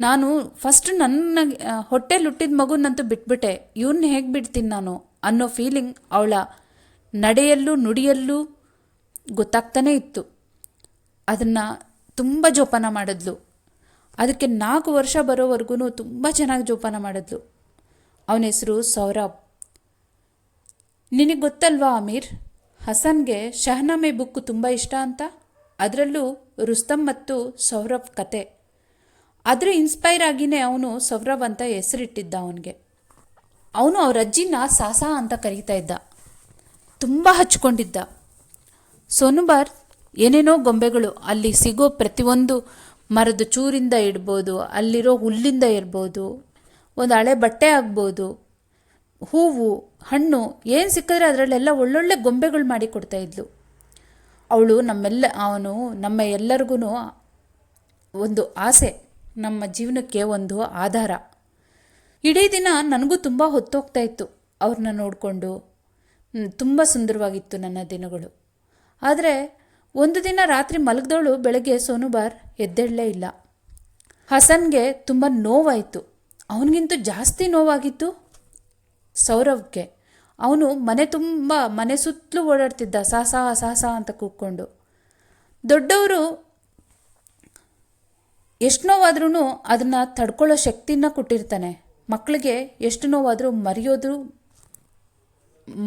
ನಾನು ಫಸ್ಟ್ ನನ್ನ ಹೊಟ್ಟೆಲಿ ಹುಟ್ಟಿದ ಮಗುನಂತೂ ಬಿಟ್ಬಿಟ್ಟೆ, ಇವನ್ನ ಹೇಗೆ ಬಿಡ್ತೀನಿ ನಾನು ಅನ್ನೋ ಫೀಲಿಂಗ್ ಅವಳ ನಡೆಯಲ್ಲೂ ನುಡಿಯಲ್ಲೂ ಗೊತ್ತಾಗ್ತಾನೇ ಇತ್ತು. ಅದನ್ನು ತುಂಬ ಜೋಪಾನ ಮಾಡಿದ್ಲು. ಅದಕ್ಕೆ 4 ವರ್ಷ ಬರೋವರೆಗೂ ತುಂಬ ಚೆನ್ನಾಗಿ ಜೋಪಾನ ಮಾಡಿದ್ಲು. ಅವನ ಹೆಸರು ಸೌರಭ್. ನಿನಗೆ ಗೊತ್ತಲ್ವಾ ಅಮೀರ್, ಹಸನ್ಗೆ ಶಹನಾಮೆ ಬುಕ್ ತುಂಬ ಇಷ್ಟ ಅಂತ. ಅದರಲ್ಲೂ ರುಸ್ತಮ್ ಮತ್ತು ಸೌರಭ್ ಕತೆ. ಅದರ ಇನ್ಸ್ಪೈರ್ ಆಗಿನೇ ಅವನು ಸೌರಭ್ ಅಂತ ಹೆಸರಿಟ್ಟಿದ್ದ ಅವನಿಗೆ. ಅವನು ಅವ್ರ ಅಜ್ಜಿನ ಸಾಸಾ ಅಂತ ಕರೀತಾ ಇದ್ದ. ತುಂಬ ಹಚ್ಕೊಂಡಿದ್ದ. ಸೋನುಬಾರ್ ಏನೇನೋ ಗೊಂಬೆಗಳು, ಅಲ್ಲಿ ಸಿಗೋ ಪ್ರತಿಯೊಂದು ಮರದ ಚೂರಿಂದ ಇಡ್ಬೋದು, ಅಲ್ಲಿರೋ ಹುಲ್ಲಿಂದ ಇರ್ಬೋದು, ಒಂದು ಹಳೆ ಬಟ್ಟೆ ಆಗ್ಬೋದು, ಹೂವು ಹಣ್ಣು ಏನು ಸಿಕ್ಕಿದ್ರೆ ಅದರಲ್ಲೆಲ್ಲ ಒಳ್ಳೊಳ್ಳೆ ಗೊಂಬೆಗಳು ಮಾಡಿ ಕೊಡ್ತಾಯಿದ್ಲು. ಅವಳು ನಮ್ಮ ಎಲ್ಲರಿಗೂ ಒಂದು ಆಸೆ, ನಮ್ಮ ಜೀವನಕ್ಕೆ ಒಂದು ಆಧಾರ. ಇಡೀ ದಿನ ನನಗೂ ತುಂಬ ಹೊತ್ತೋಗ್ತಾ ಇತ್ತು ಅವ್ರನ್ನ ನೋಡಿಕೊಂಡು. ತುಂಬ ಸುಂದರವಾಗಿತ್ತು ನನ್ನ ದಿನಗಳು. ಆದರೆ ಒಂದು ದಿನ ರಾತ್ರಿ ಮಲಗಿದವಳು ಬೆಳಗ್ಗೆ ಸೋನುಬಾರ್ ಎದ್ದೇಳಲೇ ಇಲ್ಲ. ಹಸನ್ಗೆ ತುಂಬ ನೋವಾಯಿತು. ಅವನಿಗಿಂತೂ ಜಾಸ್ತಿ ನೋವಾಗಿತ್ತು ಸೌರವ್ಗೆ. ಅವನು ಮನೆ ಸುತ್ತಲೂ ಓಡಾಡ್ತಿದ್ದ, ಸಾಸಾ ಸಾಸಾ ಅಂತ ಕೂಕ್ಕೊಂಡು. ದೊಡ್ಡವರು ಎಷ್ಟು ನೋವಾದ್ರೂ ಅದನ್ನು ತಡ್ಕೊಳ್ಳೋ ಶಕ್ತಿನ ಕೊಟ್ಟಿರ್ತಾನೆ. ಮಕ್ಕಳಿಗೆ ಎಷ್ಟು ನೋವಾದರೂ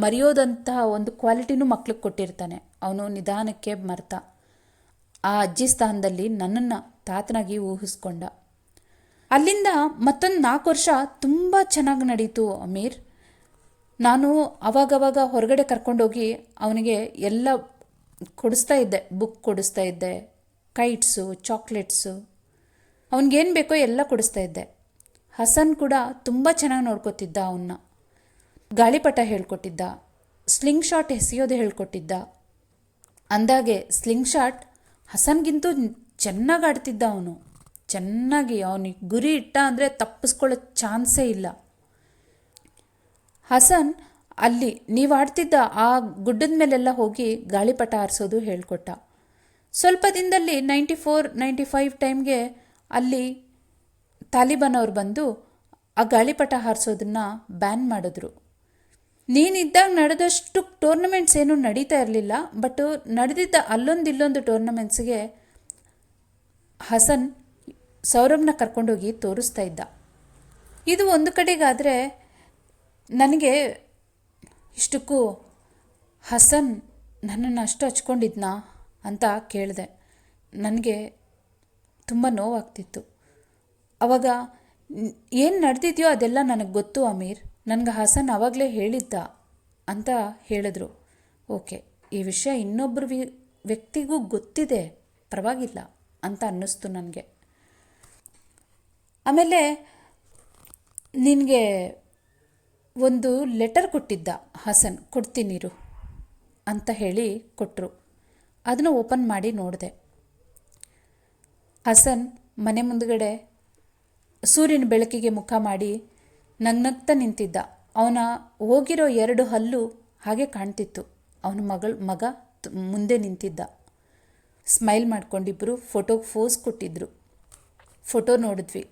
ಮರೆಯೋದಂತಹ ಒಂದು ಕ್ವಾಲಿಟಿನೂ ಮಕ್ಳಿಗೆ ಕೊಟ್ಟಿರ್ತಾನೆ. ಅವನು ನಿಧಾನಕ್ಕೆ ಮರ್ತ ಆ ಅಜ್ಜಿ ಸ್ಥಾನದಲ್ಲಿ ನನ್ನನ್ನು ತಾತನಾಗಿ ಊಹಿಸ್ಕೊಂಡ. ಅಲ್ಲಿಂದ ಮತ್ತೊಂದು 4 ವರ್ಷ ತುಂಬ ಚೆನ್ನಾಗಿ ನಡೀತು ಅಮೀರ್. ನಾನು ಅವಾಗವಾಗ ಹೊರಗಡೆ ಕರ್ಕೊಂಡೋಗಿ ಅವನಿಗೆ ಎಲ್ಲ ಕೊಡಿಸ್ತಾ ಇದ್ದೆ. ಬುಕ್ ಕೊಡಿಸ್ತಾ ಇದ್ದೆ, ಕೈಟ್ಸು, ಚಾಕ್ಲೇಟ್ಸು, ಅವನಿಗೇನು ಬೇಕೋ ಎಲ್ಲ ಕೊಡಿಸ್ತಾ ಇದ್ದೆ. ಹಸನ್ ಕೂಡ ತುಂಬ ಚೆನ್ನಾಗಿ ನೋಡ್ಕೋತಿದ್ದ. ಅವನ್ನ ಗಾಳಿಪಟ ಹೇಳ್ಕೊಟ್ಟಿದ್ದ, ಸ್ಲಿಂಗ್ ಶಾಟ್ ಎಸೆಯೋದು ಹೇಳ್ಕೊಟ್ಟಿದ್ದ. ಅಂದಾಗೆ ಸ್ಲಿಂಗ್ ಶಾಟ್ ಹಸನ್ಗಿಂತೂ ಚೆನ್ನಾಗಿ ಆಡ್ತಿದ್ದ ಅವನು. ಚೆನ್ನಾಗಿ ಅವನಿಗೆ ಗುರಿ ಇಟ್ಟ ಅಂದರೆ ತಪ್ಪಿಸ್ಕೊಳ್ಳೋ ಚಾನ್ಸೇ ಇಲ್ಲ. ಹಸನ್ ಅಲ್ಲಿ ನೀವು ಆಡ್ತಿದ್ದ ಆ ಗುಡ್ಡದ ಮೇಲೆಲ್ಲ ಹೋಗಿ ಗಾಳಿಪಟ ಹಾರಿಸೋದು ಹೇಳ್ಕೊಟ್ಟ. ಸ್ವಲ್ಪ ದಿನದಲ್ಲಿ 94-95 ಟೈಮ್ಗೆ ಅಲ್ಲಿ ತಾಲಿಬಾನ್ ಅವ್ರು ಬಂದು ಆ ಗಾಳಿಪಟ ಹಾರಿಸೋದನ್ನು ಬ್ಯಾನ್ ಮಾಡಿದ್ರು. ನೀನಿದ್ದಾಗ ನಡೆದಷ್ಟು ಟೂರ್ನಮೆಂಟ್ಸ್ ಏನೂ ನಡೀತಾ ಇರಲಿಲ್ಲ. ಬಟ್ ನಡೆದಿದ್ದ ಇಲ್ಲೊಂದು ಟೂರ್ನಮೆಂಟ್ಸ್ಗೆ ಹಸನ್ ಸೌರಭ್ನ ಕರ್ಕೊಂಡೋಗಿ ತೋರಿಸ್ತಾ ಇದ್ದ. ಇದು ಒಂದು ಕಡೆಗಾದರೆ ನನಗೆ ಇಷ್ಟಕ್ಕೂ ಹಸನ್ ನನ್ನನ್ನು ಅಷ್ಟು ಹಚ್ಕೊಂಡಿದ್ನಾ ಅಂತ ಕೇಳಿದೆ. ನನಗೆ ತುಂಬ ನೋವಾಗ್ತಿತ್ತು. ಆವಾಗ ಏನು ನಡೆದಿದೆಯೋ ಅದೆಲ್ಲ ನನಗೆ ಗೊತ್ತು ಅಮೀರ್, ನನಗೆ ಹಸನ್ ಆವಾಗಲೇ ಹೇಳಿದ್ದ ಅಂತ ಹೇಳಿದ್ರು. ಓಕೆ, ಈ ವಿಷಯ ಇನ್ನೊಬ್ಬರು ವ್ಯಕ್ತಿಗೂ ಗೊತ್ತಿದೆ, ಪರವಾಗಿಲ್ಲ ಅಂತ ಅನ್ನಿಸ್ತು ನನಗೆ. ಆಮೇಲೆ ನಿನಗೆ ಒಂದು ಲೆಟರ್ ಕೊಟ್ಟಿದ್ದ ಹಸನ್, ಕೊಡ್ತೀನಿರು ಅಂತ ಹೇಳಿ ಕೊಟ್ಟರು. ಅದನ್ನು ಓಪನ್ ಮಾಡಿ ನೋಡಿದೆ. ಹಸನ್ ಮನೆ ಮುಂದುಗಡೆ ಸೂರ್ಯನ ಬೆಳಕಿಗೆ ಮುಖ ಮಾಡಿ ನಗ್ನಗ್ತಾ ನಿಂತಿದ್ದ. ಅವನ ಹೋಗಿರೋ 2 ಹಲ್ಲು ಹಾಗೆ ಕಾಣ್ತಿತ್ತು. ಅವನ ಮಗ ಮುಂದೆ ನಿಂತಿದ್ದ. ಸ್ಮೈಲ್ ಮಾಡ್ಕೊಂಡಿಬ್ಬರು ಫೋಟೋಗೆ ಫೋಸ್ ಕೊಟ್ಟಿದ್ರು. ಫೋಟೋ ನೋಡಿದ್ವಿ.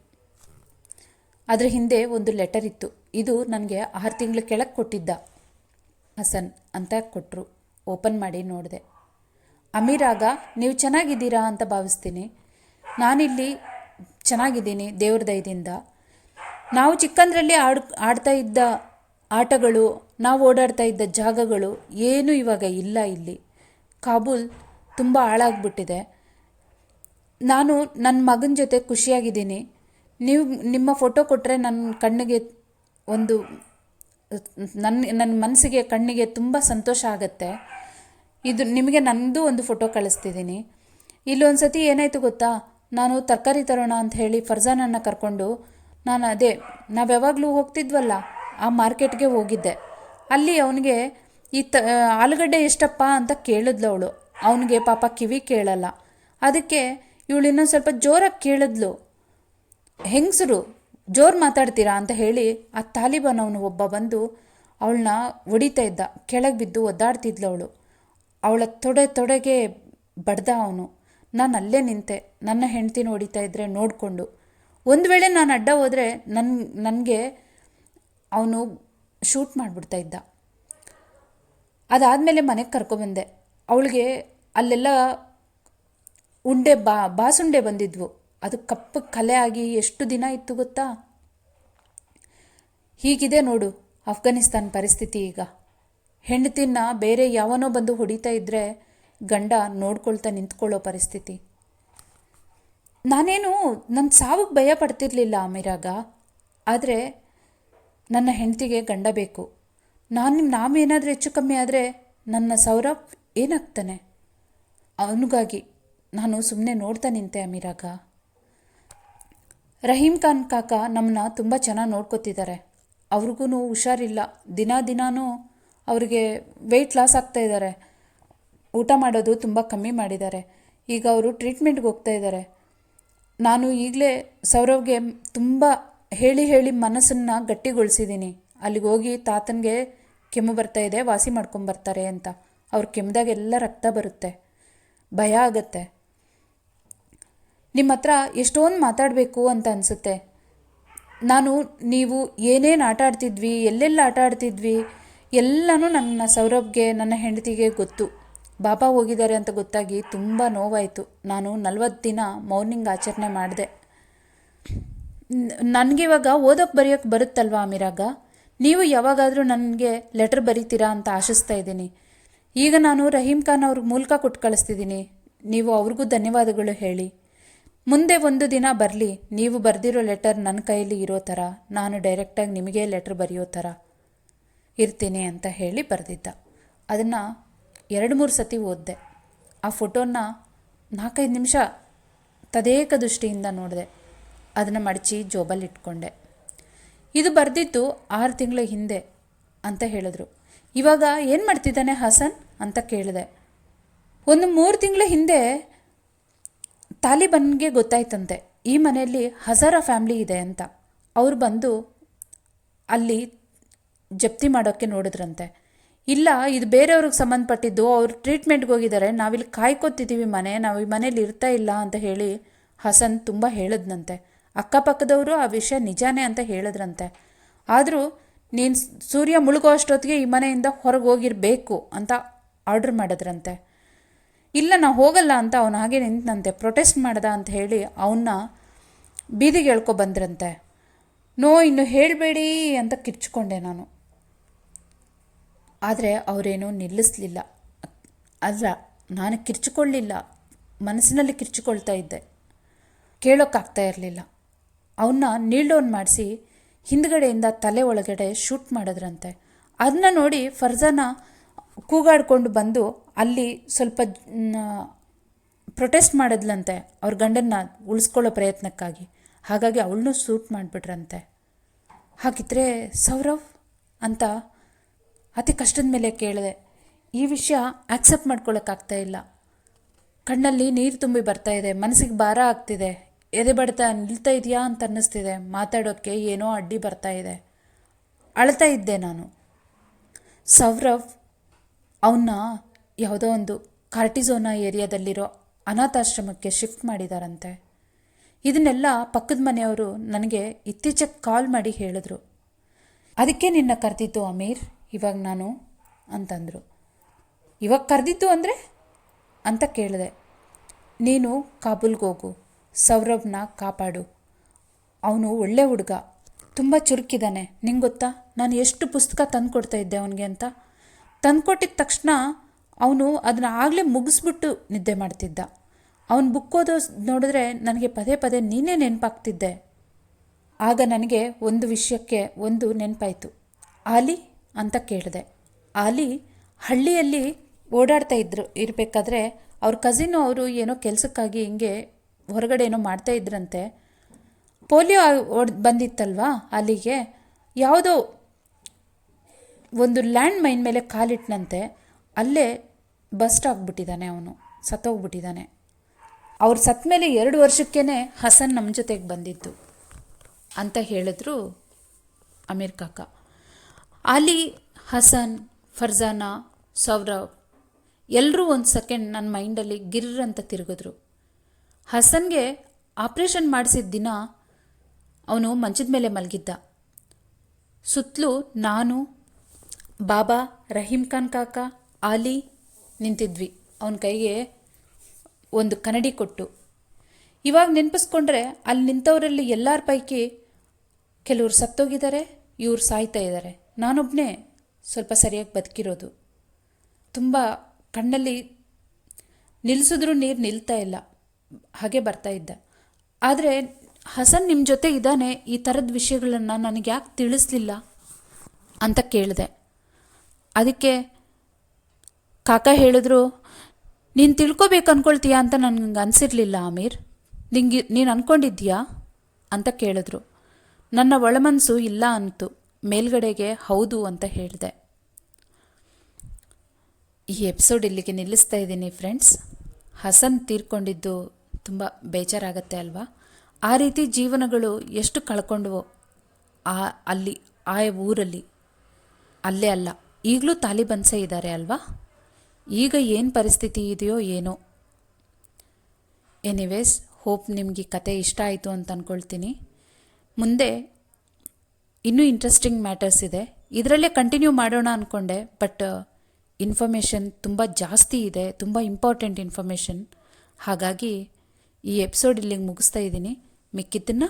ಅದರ ಹಿಂದೆ ಒಂದು ಲೆಟರ್ ಇತ್ತು. ಇದು ನನಗೆ 6 ತಿಂಗಳ ಕೆಳಗೆ ಕೊಟ್ಟಿದ್ದ. ಹಸನ್ ಅಂತ ಕೊಟ್ಟರು. ಓಪನ್ ಮಾಡಿ ನೋಡಿದೆ. ಅಮೀರ್ ಆಗ ನೀವು ಚೆನ್ನಾಗಿದ್ದೀರಾ ಅಂತ ಭಾವಿಸ್ತೀನಿ. ನಾನಿಲ್ಲಿ ಚೆನ್ನಾಗಿದ್ದೀನಿ ದೇವ್ರ ದಯದಿಂದ. ನಾವು ಚಿಕ್ಕಂದ್ರಲ್ಲಿ ಆಡ್ತಾ ಇದ್ದ ಆಟಗಳು, ನಾವು ಓಡಾಡ್ತಾ ಇದ್ದ ಜಾಗಗಳು ಏನೂ ಇವಾಗ ಇಲ್ಲ ಇಲ್ಲಿ. ಕಾಬೂಲ್ ತುಂಬ ಹಾಳಾಗ್ಬಿಟ್ಟಿದೆ. ನಾನು ನನ್ನ ಮಗನ ಜೊತೆ ಖುಷಿಯಾಗಿದ್ದೀನಿ. ನೀವು ನಿಮ್ಮ ಫೋಟೋ ಕೊಟ್ಟರೆ ನನ್ನ ಕಣ್ಣಿಗೆ ಒಂದು ನನ್ನ ಮನಸ್ಸಿಗೆ ಕಣ್ಣಿಗೆ ತುಂಬ ಸಂತೋಷ ಆಗುತ್ತೆ. ಇದು ನಿಮಗೆ ನನ್ನದು ಒಂದು ಫೋಟೋ ಕಳಿಸ್ತಿದ್ದೀನಿ. ಇಲ್ಲೊಂದು ಸತಿ ಏನಾಯಿತು ಗೊತ್ತಾ, ನಾನು ತರಕಾರಿ ತರೋಣ ಅಂತ ಹೇಳಿ ಫರ್ಜಾನನ್ನು ಕರ್ಕೊಂಡು ನಾನು ನಾವು ಯಾವಾಗಲೂ ಹೋಗ್ತಿದ್ವಲ್ಲ ಆ ಮಾರ್ಕೆಟ್ಗೆ ಹೋಗಿದ್ದೆ. ಅಲ್ಲಿ ಅವನಿಗೆ ಆಲೂಗಡ್ಡೆ ಎಷ್ಟಪ್ಪ ಅಂತ ಕೇಳಿದ್ಲು ಅವಳು. ಅವನಿಗೆ ಪಾಪ ಕಿವಿ ಕೇಳಲ್ಲ. ಅದಕ್ಕೆ ಇವಳು ಇನ್ನೊಂದು ಸ್ವಲ್ಪ ಜೋರಾಗಿ ಕೇಳಿದ್ಲು. ಹೆಂಗಸರು ಜೋರು ಮಾತಾಡ್ತೀರಾ ಅಂತ ಹೇಳಿ ಆ ತಾಲಿಬಾನ್ ಅವನು ಒಬ್ಬ ಬಂದು ಅವಳನ್ನ ಹೊಡಿತಾ ಇದ್ದ. ಕೆಳಗೆ ಬಿದ್ದು ಒದ್ದಾಡ್ತಿದ್ಲು ಅವಳು. ಅವಳ ತೊಡೆಗೆ ಬಡ್ದ ಅವನು. ನಾನು ಅಲ್ಲೇ ನಿಂತೆ, ನನ್ನ ಹೆಂಡ್ತಿನ ಹೊಡಿತಾ ಇದ್ದರೆ ನೋಡಿಕೊಂಡು. ಒಂದು ವೇಳೆ ನಾನು ಅಡ್ಡ ಹೋದರೆ ನನಗೆ ಅವನು ಶೂಟ್ ಮಾಡಿಬಿಡ್ತಾ ಇದ್ದ. ಅದಾದಮೇಲೆ ಮನೆಗೆ ಕರ್ಕೊಬಂದೆ. ಅವಳಿಗೆ ಅಲ್ಲೆಲ್ಲ ಬಾಸುಂಡೆ ಬಂದಿದ್ವು. ಅದು ಕಪ್ಪು ಕಲೆ ಆಗಿ ಎಷ್ಟು ದಿನ ಇತ್ತು ಗೊತ್ತಾ. ಹೀಗಿದೆ ನೋಡು ಅಫ್ಘಾನಿಸ್ತಾನ ಪರಿಸ್ಥಿತಿ ಈಗ. ಹೆಂಡತಿನ ಬೇರೆ ಯಾವನೋ ಬಂದು ಹೊಡಿತಾ ಇದ್ದರೆ ಗಂಡ ನೋಡ್ಕೊಳ್ತಾ ನಿಂತ್ಕೊಳ್ಳೋ ಪರಿಸ್ಥಿತಿ. ನಾನೇನು ನನ್ನ ಸಾವಿಗೆ ಭಯ ಪಡ್ತಿರ್ಲಿಲ್ಲ ಅಮೀರಾಗ. ಆದರೆ ನನ್ನ ಹೆಂಡತಿಗೆ ಗಂಡ ಬೇಕು. ನಾವೇನಾದರೂ ಹೆಚ್ಚು ಕಮ್ಮಿ ಆದರೆ ನನ್ನ ಸೌರಭ್ ಏನಾಗ್ತಾನೆ? ಅವನಿಗಾಗಿ ನಾನು ಸುಮ್ಮನೆ ನೋಡ್ತಾ ನಿಂತೆ ಅಮೀರಾಗ. ರಹೀಮ್ ಖಾನ್ ಕಾಕ ನಮ್ಮನ್ನ ತುಂಬ ಚೆನ್ನಾಗಿ ನೋಡ್ಕೋತಿದ್ದಾರೆ. ಅವ್ರಿಗೂ ಹುಷಾರಿಲ್ಲ. ದಿನಾನೂ ಅವರಿಗೆ ವೆಯ್ಟ್ ಲಾಸ್ ಆಗ್ತಾ ಇದ್ದಾರೆ. ಊಟ ಮಾಡೋದು ತುಂಬ ಕಮ್ಮಿ ಮಾಡಿದ್ದಾರೆ. ಈಗ ಅವರು ಟ್ರೀಟ್ಮೆಂಟ್ಗೆ ಹೋಗ್ತಾ ಇದ್ದಾರೆ. ನಾನು ಈಗಲೇ ಸೌರವ್ಗೆ ತುಂಬ ಹೇಳಿ ಮನಸ್ಸನ್ನು ಗಟ್ಟಿಗೊಳಿಸಿದ್ದೀನಿ. ಅಲ್ಲಿಗೆ ಹೋಗಿ ತಾತನಿಗೆ ಕೆಮ್ಮು ಬರ್ತಾಯಿದೆ, ವಾಸಿ ಮಾಡ್ಕೊಂಬರ್ತಾರೆ ಅಂತ. ಅವ್ರ ಕೆಮ್ಮಿದಾಗೆಲ್ಲ ರಕ್ತ ಬರುತ್ತೆ, ಭಯ ಆಗತ್ತೆ. ನಿಮ್ಮ ಹತ್ರ ಎಷ್ಟೊಂದು ಮಾತಾಡಬೇಕು ಅಂತ ಅನಿಸುತ್ತೆ. ನೀವು ಏನೇನು ಆಟ ಆಡ್ತಿದ್ವಿ, ಎಲ್ಲೆಲ್ಲ ಆಟ ಆಡ್ತಿದ್ವಿ ಎಲ್ಲನೂ ನನ್ನ ಸೌರಭ್ಗೆ, ನನ್ನ ಹೆಂಡತಿಗೆ ಗೊತ್ತು. ಬಾಬಾ ಹೋಗಿದ್ದಾರೆ ಅಂತ ಗೊತ್ತಾಗಿ ತುಂಬ ನೋವಾಯಿತು. ನಾನು 40 ದಿನ ಮೌರ್ನಿಂಗ್ ಆಚರಣೆ ಮಾಡಿದೆ. ನನಗಿವಾಗ ಓದೋಕ್ಕೆ ಬರೆಯೋಕ್ಕೆ ಬರುತ್ತಲ್ವಾ ಅಮೀರಾಗ? ನೀವು ಯಾವಾಗಾದರೂ ನನಗೆ ಲೆಟರ್ ಬರೀತೀರಾ ಅಂತ ಆಶಿಸ್ತಾ ಇದ್ದೀನಿ. ಈಗ ನಾನು ರಹೀಮ್ ಖಾನ್ ಅವ್ರಿಗೆ ಮೂಲಕ ಕೊಟ್ಟು ಕಳಿಸ್ತಿದ್ದೀನಿ. ನೀವು ಅವ್ರಿಗೂ ಧನ್ಯವಾದಗಳು ಹೇಳಿ. ಮುಂದೆ ಒಂದು ದಿನ ಬರಲಿ, ನೀವು ಬರೆದಿರೋ ಲೆಟರ್ ನನ್ನ ಕೈಯಲ್ಲಿ ಇರೋ ಥರ, ನಾನು ಡೈರೆಕ್ಟಾಗಿ ನಿಮಗೆ ಲೆಟ್ರ್ ಬರೆಯೋ ಥರ ಇರ್ತೀನಿ ಅಂತ ಹೇಳಿ ಬರೆದಿದ್ದ. ಅದನ್ನು 2-3 ಸತಿ ಓದಿದೆ. ಆ ಫೋಟೋನ 4-5 ನಿಮಿಷ ತದೇಕ ದೃಷ್ಟಿಯಿಂದ ನೋಡಿದೆ. ಅದನ್ನು ಮಡಚಿ ಜೋಬಲ್ಲಿ ಇಟ್ಕೊಂಡೆ. ಇದು ಬರೆದಿದ್ದು 6 ತಿಂಗಳ ಹಿಂದೆ ಅಂತ ಹೇಳಿದ್ರು. ಇವಾಗ ಏನು ಮಾಡ್ತಿದ್ದಾನೆ ಹಸನ್ ಅಂತ ಕೇಳಿದೆ. ಒಂದು 3 ತಿಂಗಳ ಹಿಂದೆ ತಾಲಿಬನ್ಗೆ ಗೊತ್ತಾಯ್ತಂತೆ ಈ ಮನೆಯಲ್ಲಿ ಹಜಾರ ಫ್ಯಾಮ್ಲಿ ಇದೆ ಅಂತ. ಅವ್ರು ಬಂದು ಅಲ್ಲಿ ಜಪ್ತಿ ಮಾಡೋಕ್ಕೆ ನೋಡಿದ್ರಂತೆ. ಇಲ್ಲ, ಇದು ಬೇರೆಯವ್ರಿಗೆ ಸಂಬಂಧಪಟ್ಟಿದ್ದು, ಅವ್ರು ಟ್ರೀಟ್ಮೆಂಟ್ಗೆ ಹೋಗಿದ್ದಾರೆ, ನಾವಿಲ್ಲಿ ಕಾಯ್ಕೋತಿದ್ದೀವಿ ನಾವು ಈ ಮನೇಲಿ ಇರ್ತಾ ಇಲ್ಲ ಅಂತ ಹೇಳಿ ಹಸನ್ ತುಂಬ ಹೇಳಿದ್ನಂತೆ. ಅಕ್ಕಪಕ್ಕದವರು ಆ ವಿಷಯ ನಿಜಾನೇ ಅಂತ ಹೇಳಿದ್ರಂತೆ. ಆದರೂ ನೀನು ಸೂರ್ಯ ಮುಳುಗೋ ಅಷ್ಟೊತ್ತಿಗೆ ಈ ಮನೆಯಿಂದ ಹೊರಗೆ ಹೋಗಿರಬೇಕು ಅಂತ ಆರ್ಡ್ರ್ ಮಾಡಿದ್ರಂತೆ. ಇಲ್ಲ, ನಾವು ಹೋಗಲ್ಲ ಅಂತ ಅವನು ಹಾಗೆ ನಿಂತಂತೆ. ಪ್ರೊಟೆಸ್ಟ್ ಮಾಡ್ದ ಅಂತ ಹೇಳಿ ಅವನ್ನ ಬೀದಿಗೆ ಬಂದ್ರಂತೆ. ಇನ್ನು ಹೇಳಬೇಡಿ ಅಂತ ಕಿರ್ಚ್ಕೊಂಡೆ ನಾನು. ಆದರೆ ಅವರೇನೂ ನಿಲ್ಲಿಸಲಿಲ್ಲ. ಅಲ್ಲ, ನಾನು ಕಿರ್ಚಿಕೊಳ್ಳಿಲ್ಲ, ಮನಸ್ಸಿನಲ್ಲಿ ಕಿರ್ಚಿಕೊಳ್ತಾ ಇದ್ದೆ. ಕೇಳೋಕ್ಕಾಗ್ತಾ ಇರಲಿಲ್ಲ. ಅವನ್ನ ನೀಲ್ ಡೌನ್ ಮಾಡಿಸಿ ಹಿಂದ್ಗಡೆಯಿಂದ ತಲೆ ಒಳಗಡೆ ಶೂಟ್ ಮಾಡಿದ್ರಂತೆ. ಅದನ್ನ ನೋಡಿ ಫರ್ಜಾನ ಕೂಗಾಡ್ಕೊಂಡು ಬಂದು ಅಲ್ಲಿ ಸ್ವಲ್ಪ ಪ್ರೊಟೆಸ್ಟ್ ಮಾಡಿದ್ಲಂತೆ ಅವ್ರ ಗಂಡನ್ನ ಉಳಿಸ್ಕೊಳ್ಳೋ ಪ್ರಯತ್ನಕ್ಕಾಗಿ. ಹಾಗಾಗಿ ಅವಳನ್ನೂ ಶೂಟ್ ಮಾಡಿಬಿಟ್ರಂತೆ. ಹಾಗಿದ್ರೆ ಸೌರವ್ ಅಂತ ಅತಿ ಕಷ್ಟದ ಮೇಲೆ ಕೇಳಿದೆ. ಈ ವಿಷಯ ಆಕ್ಸೆಪ್ಟ್ ಮಾಡ್ಕೊಳ್ಳೋಕ್ಕಾಗ್ತಾ ಇಲ್ಲ. ಕಣ್ಣಲ್ಲಿ ನೀರು ತುಂಬಿ ಬರ್ತಾ ಇದೆ, ಮನಸ್ಸಿಗೆ ಭಾರ ಆಗ್ತಿದೆ, ಎದೆ ಬಡ್ತ ನಿಲ್ತಾ ಇದೆಯಾ ಅಂತ ಅನ್ನಿಸ್ತಿದೆ, ಮಾತಾಡೋಕ್ಕೆ ಏನೋ ಅಡ್ಡಿ ಬರ್ತಾ ಇದೆ. ಅಳ್ತಾ ಇದ್ದೆ ನಾನು. ಸೌರವ್ ಅವನ್ನ ಯಾವುದೋ ಒಂದು ಕಾರ್ಟಿಸೋನಾ ಏರಿಯಾದಲ್ಲಿರೋ ಅನಾಥಾಶ್ರಮಕ್ಕೆ ಶಿಫ್ಟ್ ಮಾಡಿದಾರಂತೆ. ಇದನ್ನೆಲ್ಲ ಪಕ್ಕದ ಮನೆಯವರು ನನಗೆ ಇತ್ತೀಚೆಗೆ ಕಾಲ್ ಮಾಡಿ ಹೇಳಿದ್ರು. ಅದಕ್ಕೆ ನಿನ್ನ ಕರೆದಿದ್ದು ಅಮೀರ್. ಇವಾಗ ನಾನು ಅಂತಂದರು. ಇವಾಗ ಕರೆದಿದ್ದು ಅಂದರೆ ಅಂತ ಕೇಳಿದೆ. ನೀನು ಕಾಬೂಲ್ಗೆ ಹೋಗು, ಸೌರಭ್ನ ಕಾಪಾಡು, ಅವನು ಒಳ್ಳೆ ಹುಡುಗ, ತುಂಬ ಚುರುಕಿದ್ದಾನೆ. ನಿಂಗೆ ಗೊತ್ತಾ ನಾನು ಎಷ್ಟು ಪುಸ್ತಕ ತಂದುಕೊಡ್ತಾ ಇದ್ದೆ ಅವನಿಗೆ ಅಂತ. ತಂದುಕೊಟ್ಟಿದ ತಕ್ಷಣ ಅವನು ಅದನ್ನ ಆಗಲೇ ಮುಗಿಸ್ಬಿಟ್ಟು ನಿದ್ದೆ ಮಾಡ್ತಿದ್ದ. ಅವನು ಬುಕ್ ಓದೋ ನೋಡಿದ್ರೆ ನನಗೆ ಪದೇ ಪದೇ ನೀನೇ ನೆನಪಾಗ್ತಿದ್ದೆ. ಆಗ ನನಗೆ ಒಂದು ವಿಷಯಕ್ಕೆ ಒಂದು ನೆನಪಾಯಿತು. ಆಲಿ ಅಂತ ಕೇಳಿದೆ. ಆಲಿ ಹಳ್ಳಿಯಲ್ಲಿ ಓಡಾಡ್ತಾ ಇರಬೇಕಾದ್ರೆ ಅವ್ರ ಕಸಿನ್ನು ಅವರು ಏನೋ ಕೆಲಸಕ್ಕಾಗಿ ಹಿಂಗೆ ಹೊರಗಡೆ ಏನೋ ಮಾಡ್ತಾ ಇದ್ರಂತೆ. ಪೋಲಿಯೋ ಬಂದಿತ್ತಲ್ವಾ ಅಲ್ಲಿಗೆ, ಯಾವುದೋ ಒಂದು ಲ್ಯಾಂಡ್ ಮೈನ್ ಮೇಲೆ ಕಾಲಿಟ್ಟನಂತೆ. ಅಲ್ಲೇ ಬಸ್ಟ್ ಆಗಿಬಿಟ್ಟಿದ್ದಾನೆ, ಅವನು ಸತ್ತೋಗ್ಬಿಟ್ಟಿದ್ದಾನೆ. ಅವ್ರು ಸತ್ತ ಮೇಲೆ 2 ವರ್ಷಕ್ಕೇ ಹಸನ್ ನಮ್ಮ ಜೊತೆಗೆ ಬಂದಿದ್ದು ಅಂತ ಹೇಳಿದ್ರು ಅಮೀರ್ ಕಾಕ. ಆಲಿ, ಹಸನ್, ಫರ್ಜಾನಾ, ಸೌರವ್ ಎಲ್ಲರೂ ಒಂದು ಸೆಕೆಂಡ್ ನನ್ನ ಮೈಂಡಲ್ಲಿ ಗಿರ್ರ್ ಅಂತ ತಿರುಗಿದ್ರು. ಹಸನ್ಗೆ ಆಪ್ರೇಷನ್ ಮಾಡಿಸಿದ ದಿನ ಅವನು ಮಂಚದ ಮೇಲೆ ಮಲಗಿದ್ದ. ಸುತ್ತಲೂ ನಾನು, ಬಾಬಾ, ರಹೀಮ್ ಖಾನ್ ಕಾಕ, ಆಲಿ ನಿಂತಿದ್ವಿ. ಅವನ ಕೈಗೆ ಒಂದು ಕನ್ನಡಿ ಕೊಟ್ಟು. ಇವಾಗ ನೆನಪಿಸ್ಕೊಂಡ್ರೆ ಅಲ್ಲಿ ನಿಂತವರಲ್ಲಿ ಎಲ್ಲರ ಪೈಕಿ ಕೆಲವರು ಸತ್ತೋಗಿದ್ದಾರೆ, ಇವ್ರು ಸಾಯ್ತಾ ಇದ್ದಾರೆ. ನಾನೊಬ್ಬನೇ ಸ್ವಲ್ಪ ಸರಿಯಾಗಿ ಬದುಕಿರೋದು. ತುಂಬ ಕಣ್ಣಲ್ಲಿ ನಿಲ್ಲಿಸಿದ್ರೂ ನೀರು ನಿಲ್ತಾ ಇಲ್ಲ, ಹಾಗೆ ಬರ್ತಾ ಇದ್ದ. ಆದರೆ ಹಸನ್ ನಿಮ್ಮ ಜೊತೆ ಇದ್ದಾನೆ, ಈ ಥರದ ವಿಷಯಗಳನ್ನು ನನಗೆ ಯಾಕೆ ತಿಳಿಸ್ಲಿಲ್ಲ ಅಂತ ಕೇಳಿದೆ. ಅದಕ್ಕೆ ಕಾಕ ಹೇಳಿದ್ರು, ನೀನು ತಿಳ್ಕೊಬೇಕು ಅಂದ್ಕೊಳ್ತೀಯಾ ಅಂತ ನನಗೆ ಅನಿಸಿರ್ಲಿಲ್ಲ ಅಮೀರ್, ನೀನು ಅಂದ್ಕೊಂಡಿದ್ದೀಯಾ ಅಂತ ಕೇಳಿದ್ರು. ನನ್ನ ಒಳಮನಸ್ಸು ಇಲ್ಲ ಅಂತು, ಮೇಲ್ಗಡೆಗೆ ಹೌದು ಅಂತ ಹೇಳಿದೆ. ಈ ಎಪಿಸೋಡ್ ಇಲ್ಲಿಗೆ ನಿಲ್ಲಿಸ್ತಾ ಇದ್ದೀನಿ ಫ್ರೆಂಡ್ಸ್. ಹಸನ್ ತೀರ್ಕೊಂಡಿದ್ದು ತುಂಬ ಬೇಜಾರಾಗತ್ತೆ ಅಲ್ವಾ? ಆ ರೀತಿ ಜೀವನಗಳು ಎಷ್ಟು ಕಳ್ಕೊಂಡ್ವೋ ಅಲ್ಲಿ ಆ ಊರಲ್ಲಿ. ಅಲ್ಲೇ ಅಲ್ಲ, ಈಗಲೂ ತಾಲಿಬನ್ಸೇ ಇದ್ದಾರೆ ಅಲ್ವಾ? ಈಗ ಏನು ಪರಿಸ್ಥಿತಿ ಇದೆಯೋ ಏನೋ. ಎನಿವೇಸ್, ಹೋಪ್ ನಿಮಗೆ ಕತೆ ಇಷ್ಟ ಆಯಿತು ಅಂತ ಅಂದ್ಕೊಳ್ತೀನಿ. ಮುಂದೆ ಇನ್ನೂ ಇಂಟ್ರೆಸ್ಟಿಂಗ್ ಮ್ಯಾಟರ್ಸ್ ಇದೆ, ಇದರಲ್ಲೇ ಕಂಟಿನ್ಯೂ ಮಾಡೋಣ ಅಂದ್ಕೊಂಡೆ. ಬಟ್ ಇನ್ಫಾರ್ಮೇಷನ್ ತುಂಬ ಜಾಸ್ತಿ ಇದೆ, ತುಂಬ ಇಂಪಾರ್ಟೆಂಟ್ ಇನ್ಫಾರ್ಮೇಷನ್. ಹಾಗಾಗಿ ಈ ಎಪಿಸೋಡ್ ಇಲ್ಲಿಗೆ ಮುಗಿಸ್ತಾ ಇದ್ದೀನಿ. ಮಿಕ್ಕಿದ್ದನ್ನು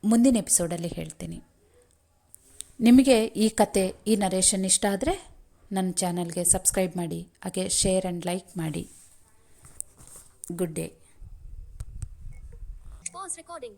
ಮುಂದಿನ ಎಪಿಸೋಡಲ್ಲಿ ಹೇಳ್ತೀನಿ. ನಿಮಗೆ ಈ ಕತೆ, ಈ ನರೇಷನ್ ಇಷ್ಟ ಆದರೆ ನನ್ನ ಚಾನಲ್ಗೆ ಸಬ್ಸ್ಕ್ರೈಬ್ ಮಾಡಿ, ಹಾಗೆ ಶೇರ್ ಆ್ಯಂಡ್ ಲೈಕ್ ಮಾಡಿ. Good day. Pause recording.